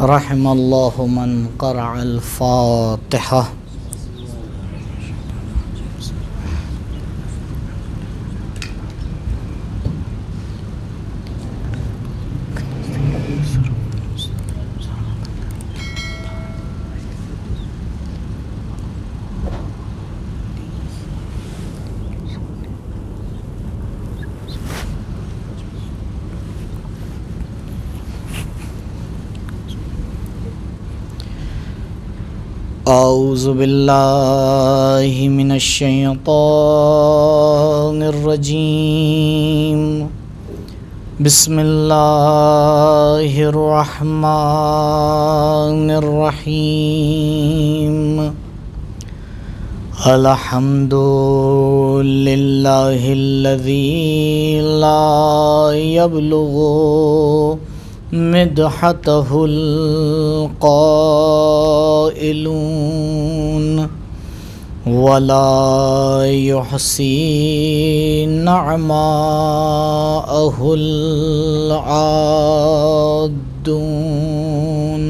رحم اللہ من قرأ الفاتحہ۔ اعوذ باللہ من الشیطان الرجیم، بسم اللہ الرحمن الرحیم۔ الحمد للہ الذی لا یبلغ مدحتہ القائلون ولا یحصی نعماءہ العادون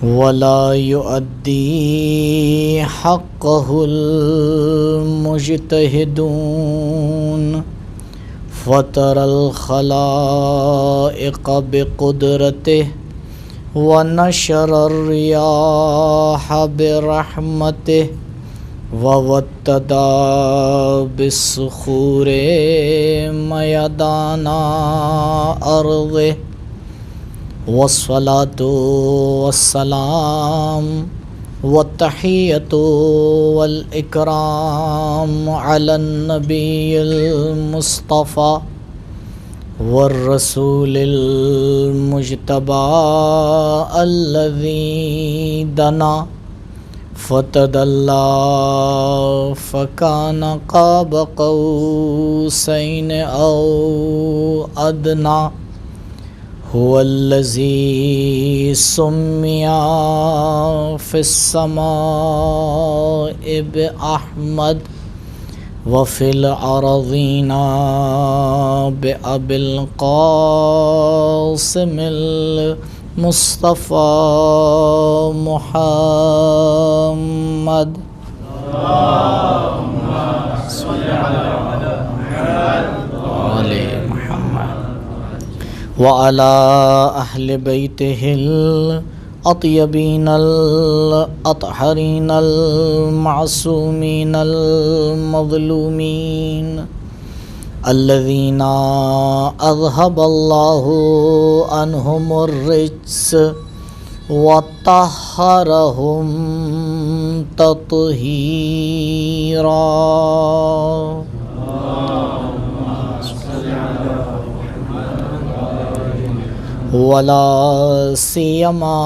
ولا یؤدی حقہ المجتہدون فطر الخلائق بقدرته ونشر الرياح برحمته ووتد بالصخور ميدان أرضه والصلاة والسلام والتحية والإكرام على النبي المصطفى والرسول المجتبى الذي دنا فتدلى فكان قاب قوسين أو أدنى هو الذي سمي في السماء بأحمد وفي الأرضين بأبي القاسم المصطفى محمد اللهم صل على محمد وعلى أهل بيته الأطيبين الأطهرين المعصومين المظلومين الذين أذهب الله عنهم الرجس وطهرهم تطهيرا ولا سيما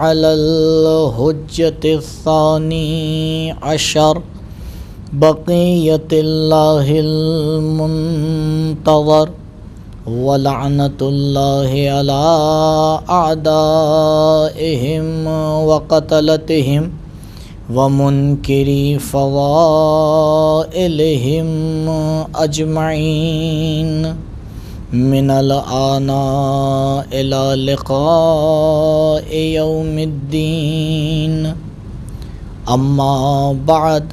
على الحجة الثاني عشر بقية الله المنتظر ولعنة الله على أعدائهم وقتلتهم ومنكري فضائلهم أجمعين من الآن إلى لقاء يوم الدين. أما بعد،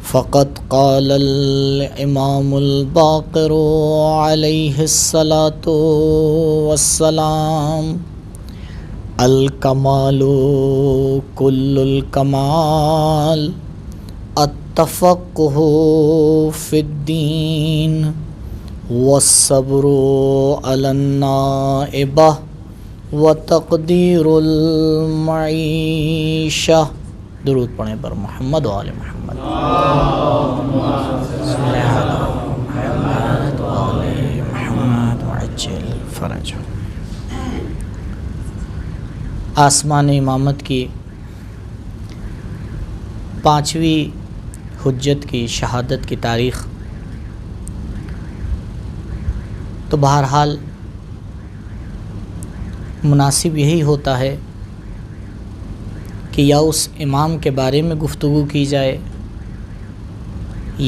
فقد قال الإمام الباقر عليه الصلاة والسلام: الكمال كل الكمال التفقه في الدين والصبر على النائبة وتقدير المعيشة. درود پڑھیں پر محمد و آل محمد. صلی علی محمد و آل محمد وعجل فرجہ. آسمان امامت کی پانچویں حجت کی شہادت کی تاریخ تو بہرحال مناسب یہی ہوتا ہے کہ یا اس امام کے بارے میں گفتگو کی جائے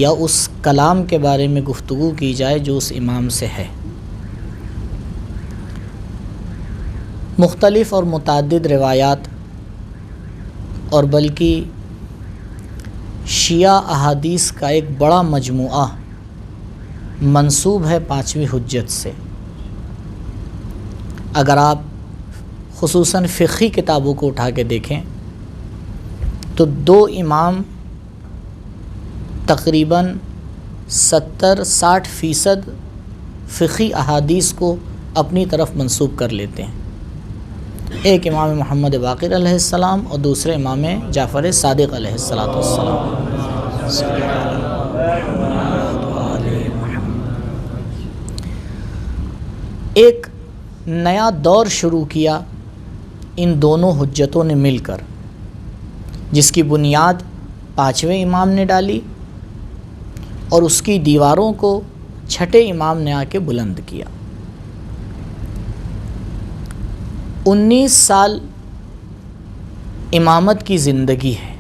یا اس کلام کے بارے میں گفتگو کی جائے جو اس امام سے ہے. مختلف اور متعدد روایات اور بلکہ شیعہ احادیث کا ایک بڑا مجموعہ منسوب ہے پانچویں حجت سے۔ اگر آپ خصوصاً فقہی کتابوں کو اٹھا کے دیکھیں تو دو امام تقریباً 70-60% فقہی احادیث کو اپنی طرف منسوب کر لیتے ہیں۔ ایک امام محمد باقر علیہ السلام اور دوسرے امام جعفر صادق علیہ السلام۔ ایک نیا دور شروع کیا ان دونوں حجتوں نے مل کر، جس کی بنیاد پانچویں امام نے ڈالی اور اس کی دیواروں کو چھٹے امام نے آ کے بلند کیا۔ 19 سال امامت کی زندگی ہے،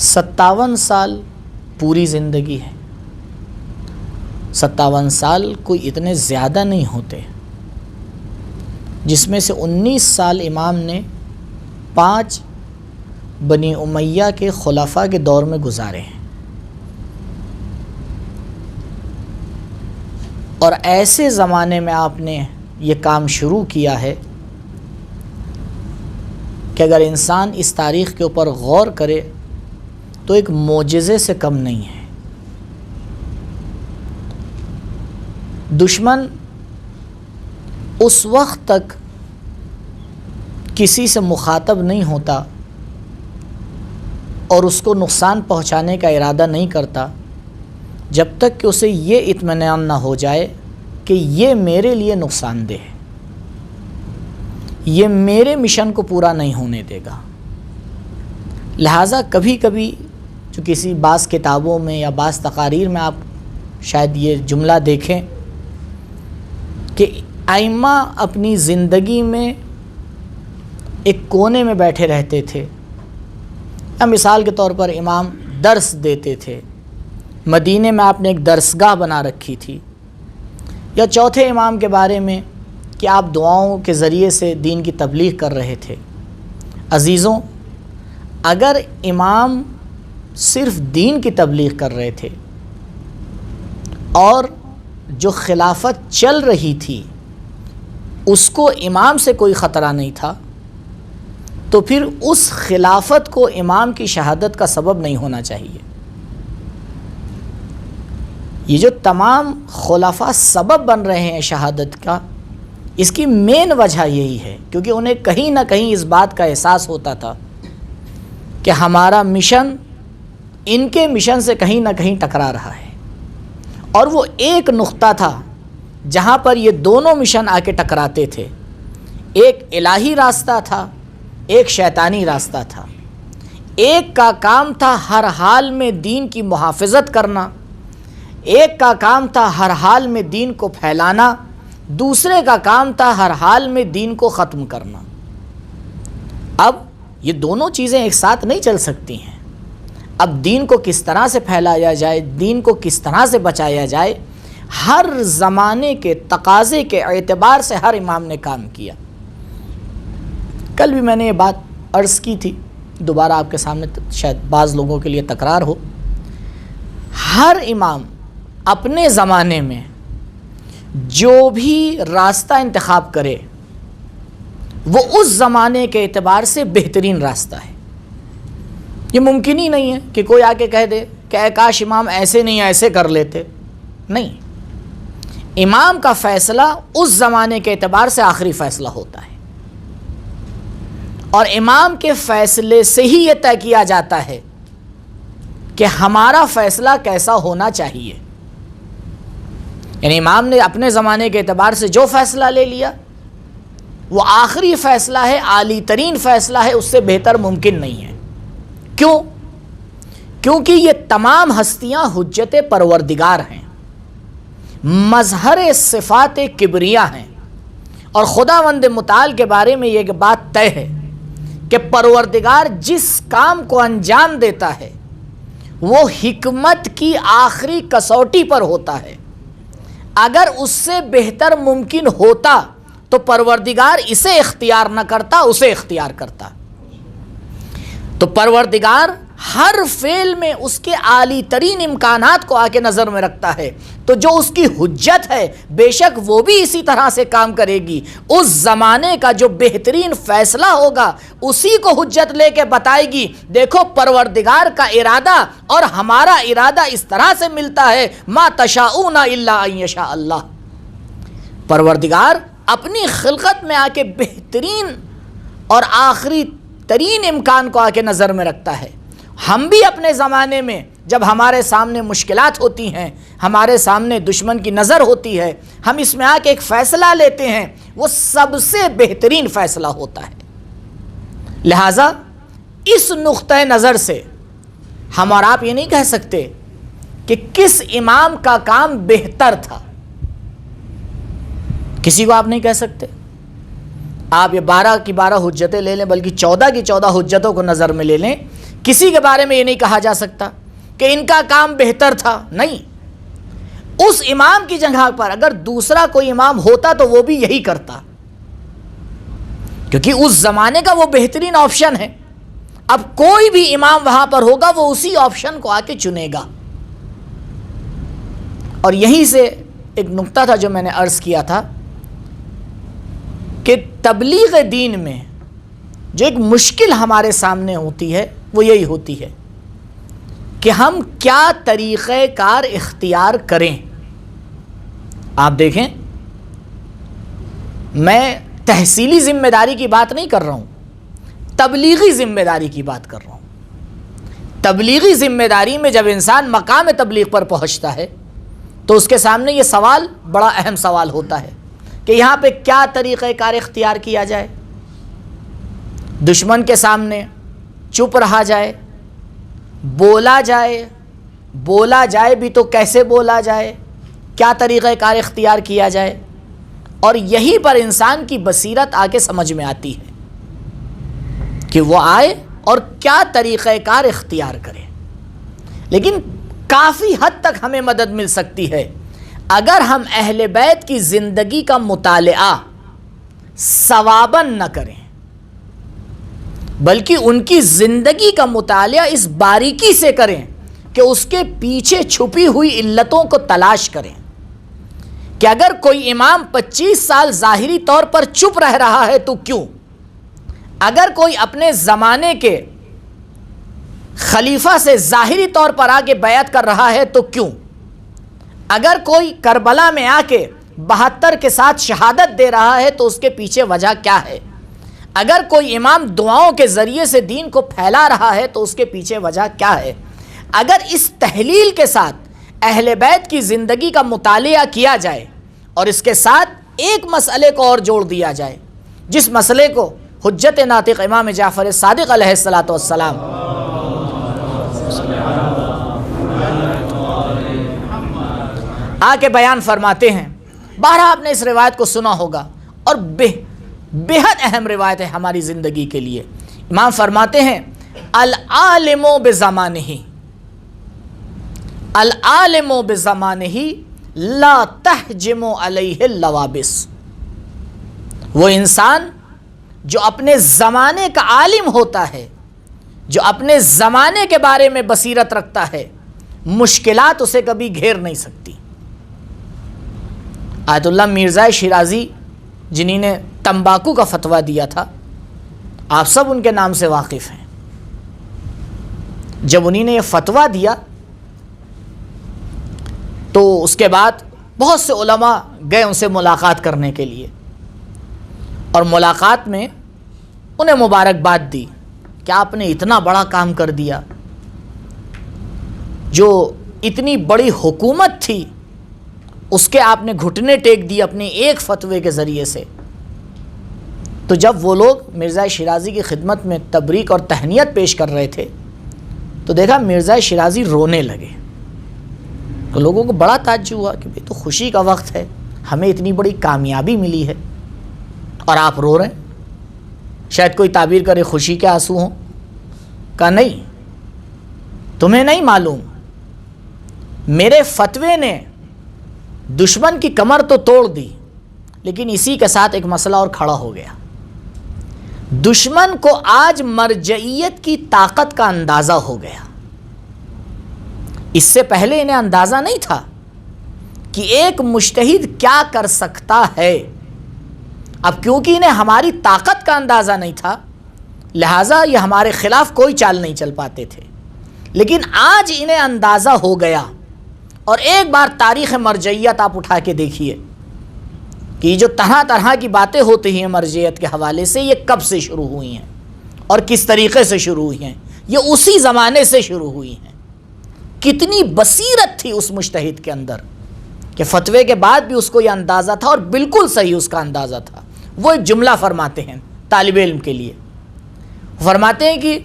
57 سال پوری زندگی ہے۔ 57 سال کوئی اتنے زیادہ نہیں ہوتے، جس میں سے 19 سال امام نے 5 بنی امیہ کے خلفاء کے دور میں گزارے ہیں، اور ایسے زمانے میں آپ نے یہ کام شروع کیا ہے کہ اگر انسان اس تاریخ کے اوپر غور کرے تو ایک معجزے سے کم نہیں ہے۔ دشمن اس وقت تک کسی سے مخاطب نہیں ہوتا اور اس کو نقصان پہنچانے کا ارادہ نہیں کرتا جب تک کہ اسے یہ اطمینان نہ ہو جائے کہ یہ میرے لیے نقصان دہ ہے، یہ میرے مشن کو پورا نہیں ہونے دے گا۔ لہٰذا کبھی کبھی جو کسی بعض کتابوں میں یا بعض تقاریر میں آپ شاید یہ جملہ دیکھیں کہ ائمہ اپنی زندگی میں ایک کونے میں بیٹھے رہتے تھے، یا مثال کے طور پر امام درس دیتے تھے، مدینے میں آپ نے ایک درسگاہ بنا رکھی تھی، یا چوتھے امام کے بارے میں کہ آپ دعاؤں کے ذریعے سے دین کی تبلیغ کر رہے تھے۔ عزیزوں، اگر امام صرف دین کی تبلیغ کر رہے تھے اور جو خلافت چل رہی تھی اس کو امام سے کوئی خطرہ نہیں تھا، تو پھر اس خلافت کو امام کی شہادت کا سبب نہیں ہونا چاہیے۔ یہ جو تمام خلفاء سبب بن رہے ہیں شہادت کا، اس کی مین وجہ یہی ہے کیونکہ انہیں کہیں نہ کہیں اس بات کا احساس ہوتا تھا کہ ہمارا مشن ان کے مشن سے کہیں نہ کہیں ٹکرا رہا ہے، اور وہ ایک نقطہ تھا جہاں پر یہ دونوں مشن آ کے ٹکراتے تھے۔ ایک الہی راستہ تھا، ایک شیطانی راستہ تھا۔ ایک کا کام تھا ہر حال میں دین کی محافظت کرنا، ایک کا کام تھا ہر حال میں دین کو پھیلانا، دوسرے کا کام تھا ہر حال میں دین کو ختم کرنا۔ اب یہ دونوں چیزیں ایک ساتھ نہیں چل سکتی ہیں۔ اب دین کو کس طرح سے پھیلایا جائے، دین کو کس طرح سے بچایا جائے، ہر زمانے کے تقاضے کے اعتبار سے ہر امام نے کام کیا۔ کل بھی میں نے یہ بات عرض کی تھی، دوبارہ آپ کے سامنے شاید بعض لوگوں کے لیے تکرار ہو۔ ہر امام اپنے زمانے میں جو بھی راستہ انتخاب کرے وہ اس زمانے کے اعتبار سے بہترین راستہ ہے۔ یہ ممکن ہی نہیں ہے کہ کوئی آ کے کہہ دے کہ اے کاش امام ایسے نہیں ایسے کر لیتے۔ نہیں، امام کا فیصلہ اس زمانے کے اعتبار سے آخری فیصلہ ہوتا ہے، اور امام کے فیصلے سے ہی یہ طے کیا جاتا ہے کہ ہمارا فیصلہ کیسا ہونا چاہیے۔ یعنی امام نے اپنے زمانے کے اعتبار سے جو فیصلہ لے لیا وہ آخری فیصلہ ہے، عالی ترین فیصلہ ہے، اس سے بہتر ممکن نہیں ہے۔ کیوں؟ کیونکہ یہ تمام ہستیاں حجت پروردگار ہیں، مظہر صفات کبریا ہیں، اور خداوند متعال کے بارے میں یہ بات طے ہے کہ پروردگار جس کام کو انجام دیتا ہے وہ حکمت کی آخری کسوٹی پر ہوتا ہے۔ اگر اس سے بہتر ممکن ہوتا تو پروردگار اسے اختیار نہ کرتا، اسے اختیار کرتا۔ تو پروردگار ہر فعل میں اس کے عالی ترین امکانات کو آ کے نظر میں رکھتا ہے، تو جو اس کی حجت ہے بے شک وہ بھی اسی طرح سے کام کرے گی۔ اس زمانے کا جو بہترین فیصلہ ہوگا اسی کو حجت لے کے بتائے گی، دیکھو پروردگار کا ارادہ اور ہمارا ارادہ اس طرح سے ملتا ہے، ما تشاءون الا ان یشاء اللہ۔ پروردگار اپنی خلقت میں آ کے بہترین اور آخری ترین امکان کو آ کے نظر میں رکھتا ہے۔ ہم بھی اپنے زمانے میں جب ہمارے سامنے مشکلات ہوتی ہیں، ہمارے سامنے دشمن کی نظر ہوتی ہے، ہم اس میں آ کے ایک فیصلہ لیتے ہیں، وہ سب سے بہترین فیصلہ ہوتا ہے۔ لہٰذا اس نقطۂ نظر سے ہم اور آپ یہ نہیں کہہ سکتے کہ کس امام کا کام بہتر تھا، کسی کو آپ نہیں کہہ سکتے۔ آپ یہ 12 کی 12 حجتیں لے لیں، بلکہ 14 کی 14 حجتوں کو نظر میں لے لیں، کسی کے بارے میں یہ نہیں کہا جا سکتا کہ ان کا کام بہتر تھا۔ نہیں، اس امام کی جگہ پر اگر دوسرا کوئی امام ہوتا تو وہ بھی یہی کرتا، کیونکہ اس زمانے کا وہ بہترین آپشن ہے۔ اب کوئی بھی امام وہاں پر ہوگا وہ اسی آپشن کو آ کے چنے گا۔ اور یہیں سے ایک نقطہ تھا جو میں نے عرض کیا تھا کہ تبلیغ دین میں جو ایک مشکل ہمارے سامنے ہوتی ہے وہ یہی ہوتی ہے کہ ہم کیا طریقہ کار اختیار کریں۔ آپ دیکھیں، میں تحصیلی ذمہ داری کی بات نہیں کر رہا ہوں، تبلیغی ذمہ داری کی بات کر رہا ہوں۔ تبلیغی ذمہ داری میں جب انسان مقام تبلیغ پر پہنچتا ہے تو اس کے سامنے یہ سوال بڑا اہم سوال ہوتا ہے کہ یہاں پہ کیا طریقہ کار اختیار کیا جائے۔ دشمن کے سامنے چپ رہا جائے، بولا جائے بھی تو کیسے بولا جائے، کیا طریقہ کار اختیار کیا جائے، اور یہی پر انسان کی بصیرت آ کے سمجھ میں آتی ہے کہ وہ آئے اور کیا طریقہ کار اختیار کرے۔ لیکن کافی حد تک ہمیں مدد مل سکتی ہے اگر ہم اہل بیت کی زندگی کا مطالعہ ثواباً نہ کریں، بلکہ ان کی زندگی کا مطالعہ اس باریکی سے کریں کہ اس کے پیچھے چھپی ہوئی علتوں کو تلاش کریں کہ اگر کوئی امام 25 سال ظاہری طور پر چپ رہ رہا ہے تو کیوں؟ اگر کوئی اپنے زمانے کے خلیفہ سے ظاہری طور پر آگے بیعت کر رہا ہے تو کیوں؟ اگر کوئی کربلا میں آ کے 72 کے ساتھ شہادت دے رہا ہے تو اس کے پیچھے وجہ کیا ہے؟ اگر کوئی امام دعاؤں کے ذریعے سے دین کو پھیلا رہا ہے تو اس کے پیچھے وجہ کیا ہے؟ اگر اس تحلیل کے ساتھ اہل بیت کی زندگی کا مطالعہ کیا جائے اور اس کے ساتھ ایک مسئلے کو اور جوڑ دیا جائے، جس مسئلے کو حجت ناطق امام جعفر صادق علیہ السلام آ کے بیان فرماتے ہیں۔ بارہا آپ نے اس روایت کو سنا ہوگا اور بہت اہم روایت ہے ہماری زندگی کے لیے۔ امام فرماتے ہیں العالم بزمانہ، العالم بزمانہ لا تحجم علیہ اللوابس۔ وہ انسان جو اپنے زمانے کا عالم ہوتا ہے، جو اپنے زمانے کے بارے میں بصیرت رکھتا ہے، مشکلات اسے کبھی گھیر نہیں سکتی۔ آیت اللہ مرزا شیرازی جنہی نے تمباکو کا فتویٰ دیا تھا، آپ سب ان کے نام سے واقف ہیں۔ جب انہی نے یہ فتویٰ دیا تو اس کے بعد بہت سے علماء گئے ان سے ملاقات کرنے کے لیے، اور ملاقات میں انہیں مبارکباد دی کہ آپ نے اتنا بڑا کام کر دیا، جو اتنی بڑی حکومت تھی اس کے آپ نے گھٹنے ٹیک دی اپنے ایک فتوے کے ذریعے سے۔ تو جب وہ لوگ مرزا شیرازی کی خدمت میں تبریک اور تہنیت پیش کر رہے تھے تو دیکھا مرزا شیرازی رونے لگے، تو لوگوں کو بڑا تعجب ہوا کہ بھئی تو خوشی کا وقت ہے، ہمیں اتنی بڑی کامیابی ملی ہے اور آپ رو رہے ہیں۔ شاید کوئی تعبیر کرے خوشی کے آنسو ہوں، کہا نہیں، تمہیں نہیں معلوم، میرے فتوے نے دشمن کی کمر تو توڑ دی، لیکن اسی کے ساتھ ایک مسئلہ اور کھڑا ہو گیا. دشمن کو آج مرجعیت کی طاقت کا اندازہ ہو گیا. اس سے پہلے انہیں اندازہ نہیں تھا کہ ایک مجتہد کیا کر سکتا ہے. اب کیونکہ انہیں ہماری طاقت کا اندازہ نہیں تھا لہٰذا یہ ہمارے خلاف کوئی چال نہیں چل پاتے تھے. لیکن آج انہیں اندازہ ہو گیا. اور ایک بار تاریخ مرجعیت آپ اٹھا کے دیکھیے کہ یہ جو طرح طرح کی باتیں ہوتی ہیں مرجعیت کے حوالے سے، یہ کب سے شروع ہوئی ہیں اور کس طریقے سے شروع ہوئی ہیں. یہ اسی زمانے سے شروع ہوئی ہیں. کتنی بصیرت تھی اس مجتہد کے اندر کہ فتوے کے بعد بھی اس کو یہ اندازہ تھا، اور بالکل صحیح اس کا اندازہ تھا. وہ ایک جملہ فرماتے ہیں طالب علم کے لیے. فرماتے ہیں کہ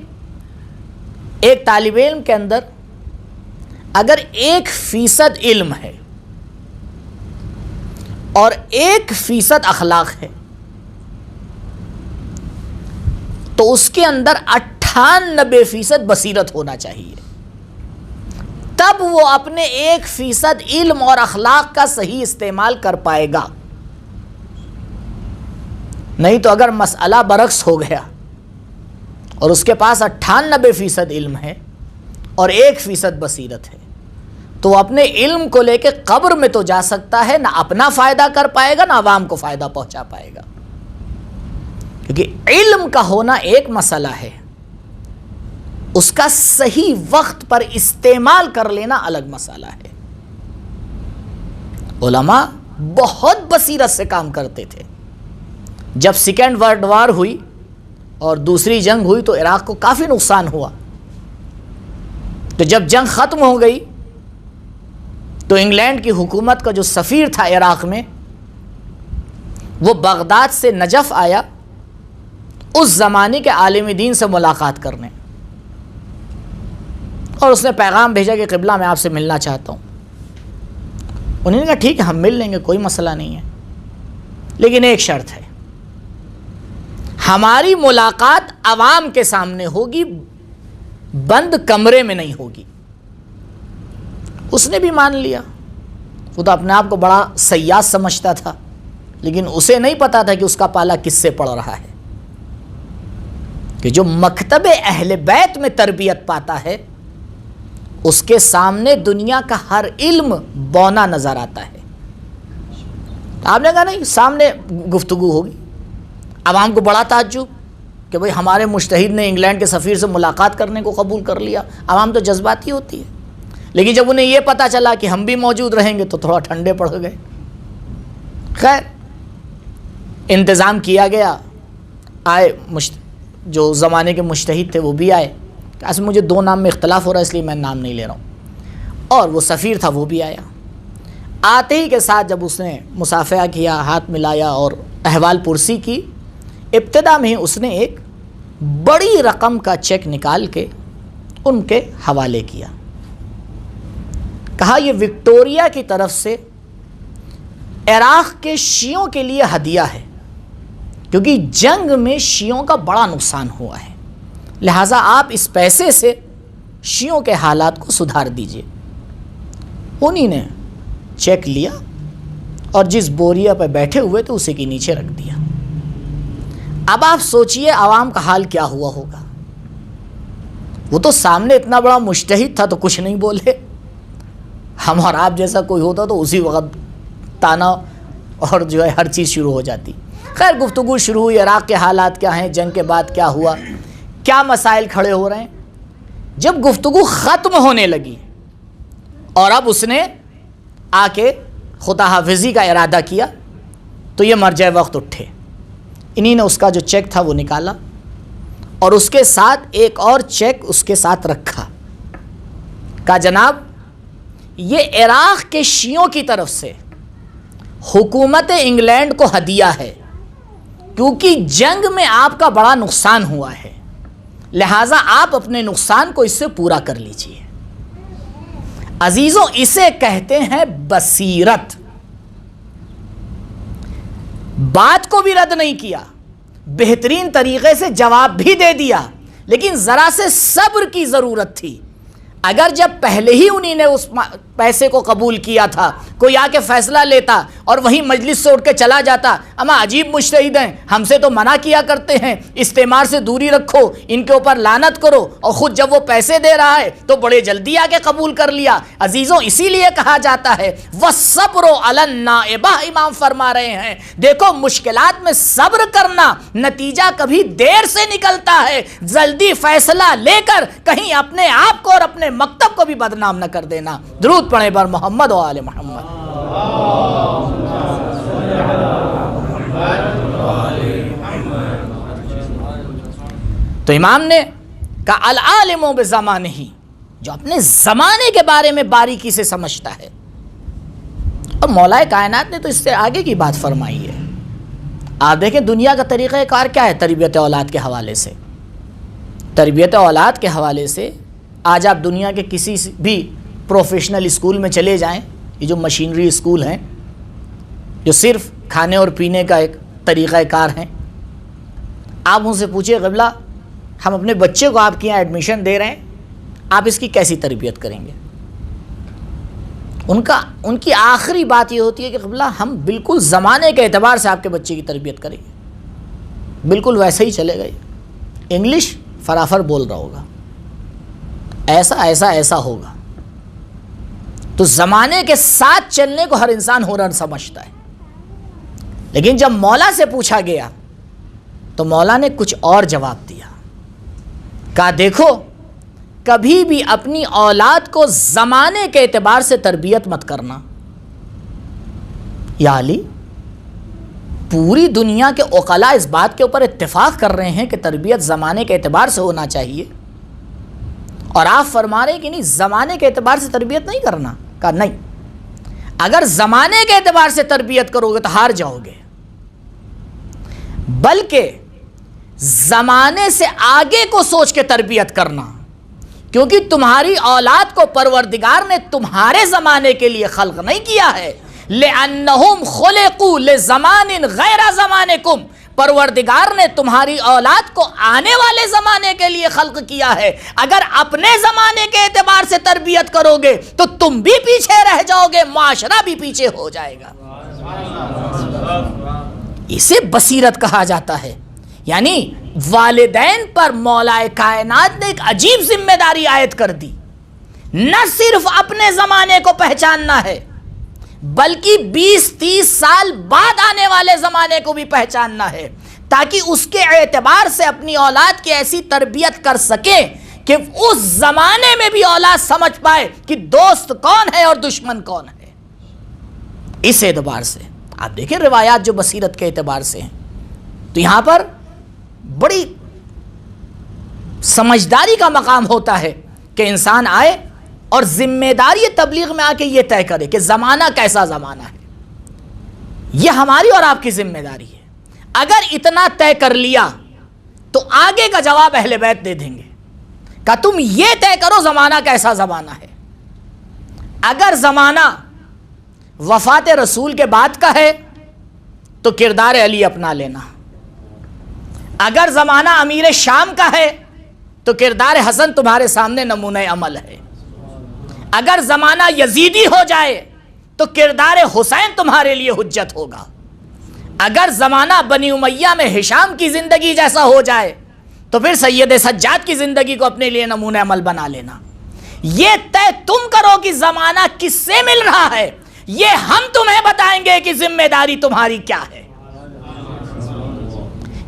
ایک طالب علم کے اندر اگر 1% علم ہے اور 1% اخلاق ہے تو اس کے اندر 98% بصیرت ہونا چاہیے. تب وہ اپنے 1% علم اور اخلاق کا صحیح استعمال کر پائے گا. نہیں تو اگر مسئلہ برعکس ہو گیا اور اس کے پاس 98% علم ہے اور 1% بصیرت ہے تو وہ اپنے علم کو لے کے قبر میں تو جا سکتا ہے، نہ اپنا فائدہ کر پائے گا نہ عوام کو فائدہ پہنچا پائے گا. کیونکہ علم کا ہونا ایک مسئلہ ہے، اس کا صحیح وقت پر استعمال کر لینا الگ مسئلہ ہے. علماء بہت بصیرت سے کام کرتے تھے. جب سیکنڈ ورلڈ وار ہوئی اور دوسری جنگ ہوئی تو عراق کو کافی نقصان ہوا. تو جب جنگ ختم ہو گئی تو انگلینڈ کی حکومت کا جو سفیر تھا عراق میں وہ بغداد سے نجف آیا اس زمانے کے عالم دین سے ملاقات کرنے، اور اس نے پیغام بھیجا کہ قبلہ میں آپ سے ملنا چاہتا ہوں. انہوں نے کہا ٹھیک ہے ہم مل لیں گے، کوئی مسئلہ نہیں ہے، لیکن ایک شرط ہے، ہماری ملاقات عوام کے سامنے ہوگی، بند کمرے میں نہیں ہوگی. اس نے بھی مان لیا. وہ تو اپنے آپ کو بڑا سیاح سمجھتا تھا، لیکن اسے نہیں پتا تھا کہ اس کا پالا کس سے پڑ رہا ہے. کہ جو مکتب اہل بیت میں تربیت پاتا ہے اس کے سامنے دنیا کا ہر علم بونا نظر آتا ہے. آپ نے کہا نہیں سامنے گفتگو ہوگی. عوام کو بڑا تعجب کہ بھئی ہمارے مجتہد نے انگلینڈ کے سفیر سے ملاقات کرنے کو قبول کر لیا. عوام تو جذباتی ہوتی ہے، لیکن جب انہیں یہ پتا چلا کہ ہم بھی موجود رہیں گے تو تھوڑا ٹھنڈے پڑ گئے. خیر انتظام کیا گیا، آئے جو زمانے کے مجتہد تھے وہ بھی آئے. اصل مجھے 2 نام میں اختلاف ہو رہا ہے اس لیے میں نام نہیں لے رہا ہوں. اور وہ سفیر تھا وہ بھی آیا. آتے ہی کے ساتھ جب اس نے مصافحہ کیا، ہاتھ ملایا اور احوال پرسی کی، ابتدا میں اس نے ایک بڑی رقم کا چیک نکال کے ان کے حوالے کیا. کہا یہ وکٹوریا کی طرف سے عراق کے شیعوں کے لیے ہدیہ ہے، کیونکہ جنگ میں شیعوں کا بڑا نقصان ہوا ہے، لہٰذا آپ اس پیسے سے شیعوں کے حالات کو سدھار دیجئے. انہی نے چیک لیا اور جس بوریا پہ بیٹھے ہوئے تھے اسی کے نیچے رکھ دیا. اب آپ سوچئے عوام کا حال کیا ہوا ہوگا. وہ تو سامنے اتنا بڑا مجتہد تھا تو کچھ نہیں بولے. ہم اور آپ جیسا کوئی ہوتا تو اسی وقت تانا اور جو ہے ہر چیز شروع ہو جاتی. خیر گفتگو شروع ہوئی، عراق کے حالات کیا ہیں، جنگ کے بعد کیا ہوا، کیا مسائل کھڑے ہو رہے ہیں. جب گفتگو ختم ہونے لگی اور اب اس نے آ کے خدا حافظی کا ارادہ کیا تو یہ مرجع وقت اٹھے. انہی نے اس کا جو چیک تھا وہ نکالا اور اس کے ساتھ ایک اور چیک اس کے ساتھ رکھا. کہا جناب یہ عراق کے شیعوں کی طرف سے حکومت انگلینڈ کو ہدیہ ہے، کیونکہ جنگ میں آپ کا بڑا نقصان ہوا ہے، لہٰذا آپ اپنے نقصان کو اس سے پورا کر لیجئے. عزیزوں اسے کہتے ہیں بصیرت. بات کو بھی رد نہیں کیا، بہترین طریقے سے جواب بھی دے دیا، لیکن ذرا سے صبر کی ضرورت تھی. اگر جب پہلے ہی انہی نے اس پیسے کو قبول کیا تھا، کوئی آ کے فیصلہ لیتا اور وہیں مجلس سے اٹھ کے چلا جاتا، اما عجیب مجتہد ہیں، ہم سے تو منع کیا کرتے ہیں، استعمار سے دوری رکھو، ان کے اوپر لعنت کرو، اور خود جب وہ پیسے دے رہا ہے تو بڑے جلدی آ کے قبول کر لیا۔ عزیزوں، اسی لیے کہا جاتا ہے وَالصَّبْرُ عَلَى النَّائِبَةِ، امام فرما رہے ہیں دیکھو مشکلات میں صبر کرنا، نتیجہ کبھی دیر سے نکلتا ہے، جلدی فیصلہ لے کر کہیں اپنے آپ کو اور اپنے مکتب کو بھی بدنام نہ کر دینا۔ درود پڑھیں بر محمد و آل محمد۔ تو امام نے کہا العالم بزمانہ، جو اپنے زمانے کے بارے میں باریکی سے سمجھتا ہے۔ اور مولا کائنات نے تو اس سے آگے کی بات فرمائی ہے۔ آپ دیکھیں دنیا کا طریقہ کار کیا ہے تربیت اولاد کے حوالے سے۔ تربیت اولاد کے حوالے سے آج آپ دنیا کے کسی بھی پروفیشنل اسکول میں چلے جائیں، یہ جو مشینری اسکول ہیں جو صرف کھانے اور پینے کا ایک طریقہ کار ہیں، آپ ان سے پوچھیں قبلہ ہم اپنے بچے کو آپ کے یہاں ایڈمیشن دے رہے ہیں، آپ اس کی کیسی تربیت کریں گے؟ ان کی آخری بات یہ ہوتی ہے کہ قبلہ ہم بالکل زمانے کے اعتبار سے آپ کے بچے کی تربیت کریں گے، بالکل ویسے ہی چلے گئے، انگلش فرافر بول رہا ہوگا، ایسا ایسا ایسا ہوگا۔ تو زمانے کے ساتھ چلنے کو ہر انسان ہنر سمجھتا ہے، لیکن جب مولا سے پوچھا گیا تو مولا نے کچھ اور جواب دیا۔ کہا دیکھو کبھی بھی اپنی اولاد کو زمانے کے اعتبار سے تربیت مت کرنا۔ یا علی، پوری دنیا کے عقلاء اس بات کے اوپر اتفاق کر رہے ہیں کہ تربیت زمانے کے اعتبار سے ہونا چاہیے، اور آپ فرما رہے ہیں کہ نہیں زمانے کے اعتبار سے تربیت نہیں کرنا۔ کہا نہیں، اگر زمانے کے اعتبار سے تربیت کرو گے تو ہار جاؤ گے، بلکہ زمانے سے آگے کو سوچ کے تربیت کرنا، کیونکہ تمہاری اولاد کو پروردگار نے تمہارے زمانے کے لیے خلق نہیں کیا ہے، لِأَنَّهُمْ خُلِقُوا لِزَمَانٍ غَيْرَ زَمَانِكُمْ، پروردگار نے تمہاری اولاد کو آنے والے زمانے کے لیے خلق کیا ہے۔ اگر اپنے زمانے کے اعتبار سے تربیت کرو گے تو تم بھی پیچھے رہ جاؤ گے، معاشرہ بھی پیچھے ہو جائے گا۔ اسے بصیرت کہا جاتا ہے۔ یعنی والدین پر مولا کائنات نے ایک عجیب ذمہ داری عائد کر دی، نہ صرف اپنے زمانے کو پہچاننا ہے بلکہ 20-30 سال بعد آنے والے زمانے کو بھی پہچاننا ہے، تاکہ اس کے اعتبار سے اپنی اولاد کی ایسی تربیت کر سکے کہ اس زمانے میں بھی اولاد سمجھ پائے کہ دوست کون ہے اور دشمن کون ہے۔ اس اعتبار سے آپ دیکھیں روایات جو بصیرت کے اعتبار سے ہیں، تو یہاں پر بڑی سمجھداری کا مقام ہوتا ہے کہ انسان آئے اور ذمہ داری تبلیغ میں آ کے یہ طے کرے کہ زمانہ کیسا زمانہ ہے، یہ ہماری اور آپ کی ذمہ داری ہے۔ اگر اتنا طے کر لیا تو آگے کا جواب اہل بیت دے دیں گے کہ تم یہ طے کرو زمانہ کیسا زمانہ ہے۔ اگر زمانہ وفات رسول کے بعد کا ہے تو کردار علی اپنا لینا، اگر زمانہ امیر شام کا ہے تو کردار حسن تمہارے سامنے نمونہ عمل ہے، اگر زمانہ یزیدی ہو جائے تو کردار حسین تمہارے لیے حجت ہوگا، اگر زمانہ بنی امیہ میں ہشام کی زندگی جیسا ہو جائے تو پھر سید سجاد کی زندگی کو اپنے لیے نمونہ عمل بنا لینا۔ یہ طے تم کرو کہ زمانہ کس سے مل رہا ہے، یہ ہم تمہیں بتائیں گے کہ ذمہ داری تمہاری کیا ہے،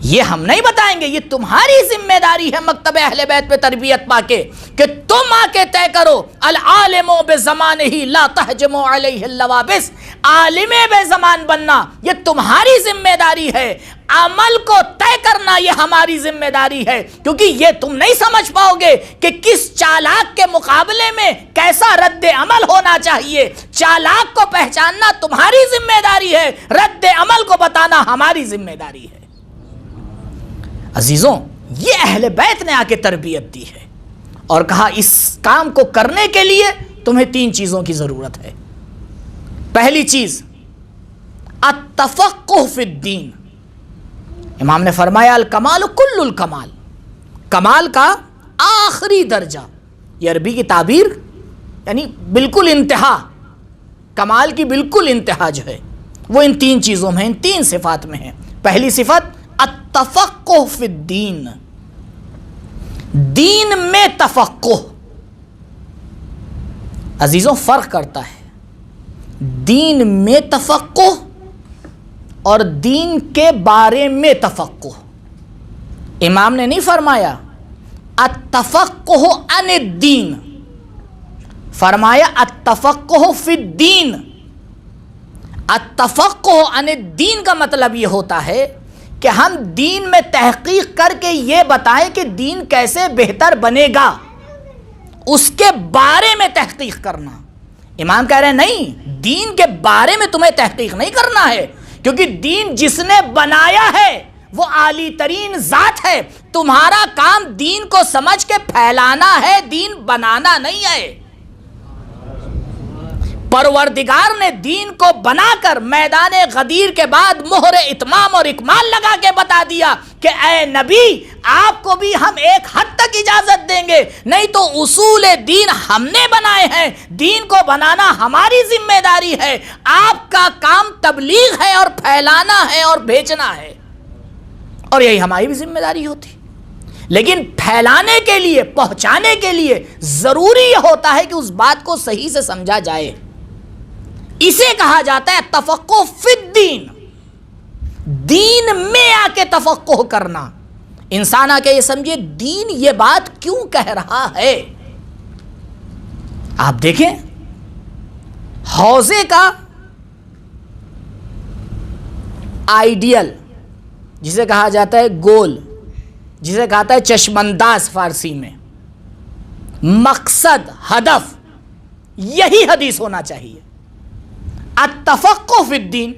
یہ ہم نہیں بتائیں گے، یہ تمہاری ذمہ داری ہے مکتب اہل بیت پہ تربیت پا کے کہ تم آ کے طے کرو العالم بزمانہ لا تہجم علیہ اللوابس، عالم بے زمان بننا یہ تمہاری ذمہ داری ہے، عمل کو طے کرنا یہ ہماری ذمہ داری ہے، کیونکہ یہ تم نہیں سمجھ پاؤ گے کہ کس چالاک کے مقابلے میں کیسا رد عمل ہونا چاہیے۔ چالاک کو پہچاننا تمہاری ذمہ داری ہے، رد عمل کو بتانا ہماری ذمہ داری ہے۔ عزیزوں، یہ اہل بیت نے آ کے تربیت دی ہے اور کہا اس کام کو کرنے کے لیے تمہیں 3 چیزوں کی ضرورت ہے۔ پہلی چیز التفقہ فی الدین، امام نے فرمایا الکمال کل الکمال، کمال کا آخری درجہ یہ عربی کی تعبیر یعنی بالکل انتہا، کمال کی بالکل انتہا جو ہے وہ ان تین چیزوں میں، ان تین صفات میں ہے۔ پہلی صفت التفقہ فی الدین، دین میں تفقہ۔ عزیزوں فرق کرتا ہے دین میں تفقہ اور دین کے بارے میں تفقہ۔ امام نے نہیں فرمایا التفقہ عن الدین، فرمایا التفقہ فی الدین۔ التفقہ عن الدین کا مطلب یہ ہوتا ہے کہ ہم دین میں تحقیق کر کے یہ بتائیں کہ دین کیسے بہتر بنے گا، اس کے بارے میں تحقیق کرنا۔ امام کہہ رہے ہیں نہیں، دین کے بارے میں تمہیں تحقیق نہیں کرنا ہے، کیونکہ دین جس نے بنایا ہے وہ عالی ترین ذات ہے۔ تمہارا کام دین کو سمجھ کے پھیلانا ہے، دین بنانا نہیں ہے۔ پروردگار نے دین کو بنا کر میدان غدیر کے بعد مہر اتمام اور اکمال لگا کے بتا دیا کہ اے نبی آپ کو بھی ہم ایک حد تک اجازت دیں گے، نہیں تو اصول دین ہم نے بنائے ہیں، دین کو بنانا ہماری ذمہ داری ہے، آپ کا کام تبلیغ ہے اور پھیلانا ہے اور بھیجنا ہے، اور یہی ہماری بھی ذمہ داری ہوتی۔ لیکن پھیلانے کے لیے، پہنچانے کے لیے ضروری یہ ہوتا ہے کہ اس بات کو صحیح سے سمجھا جائے۔ اسے کہا جاتا ہے تفقہ فی الدین، دین میں آ کے تفقہ کرنا۔ انسان آ کے یہ سمجھے دین یہ بات کیوں کہہ رہا ہے۔ آپ دیکھیں حوضے کا آئیڈیل جسے کہا جاتا ہے گول، جسے کہتا ہے چشمنداز فارسی میں، مقصد، ہدف، یہی حدیث ہونا چاہیے، التفقہ فی الدین۔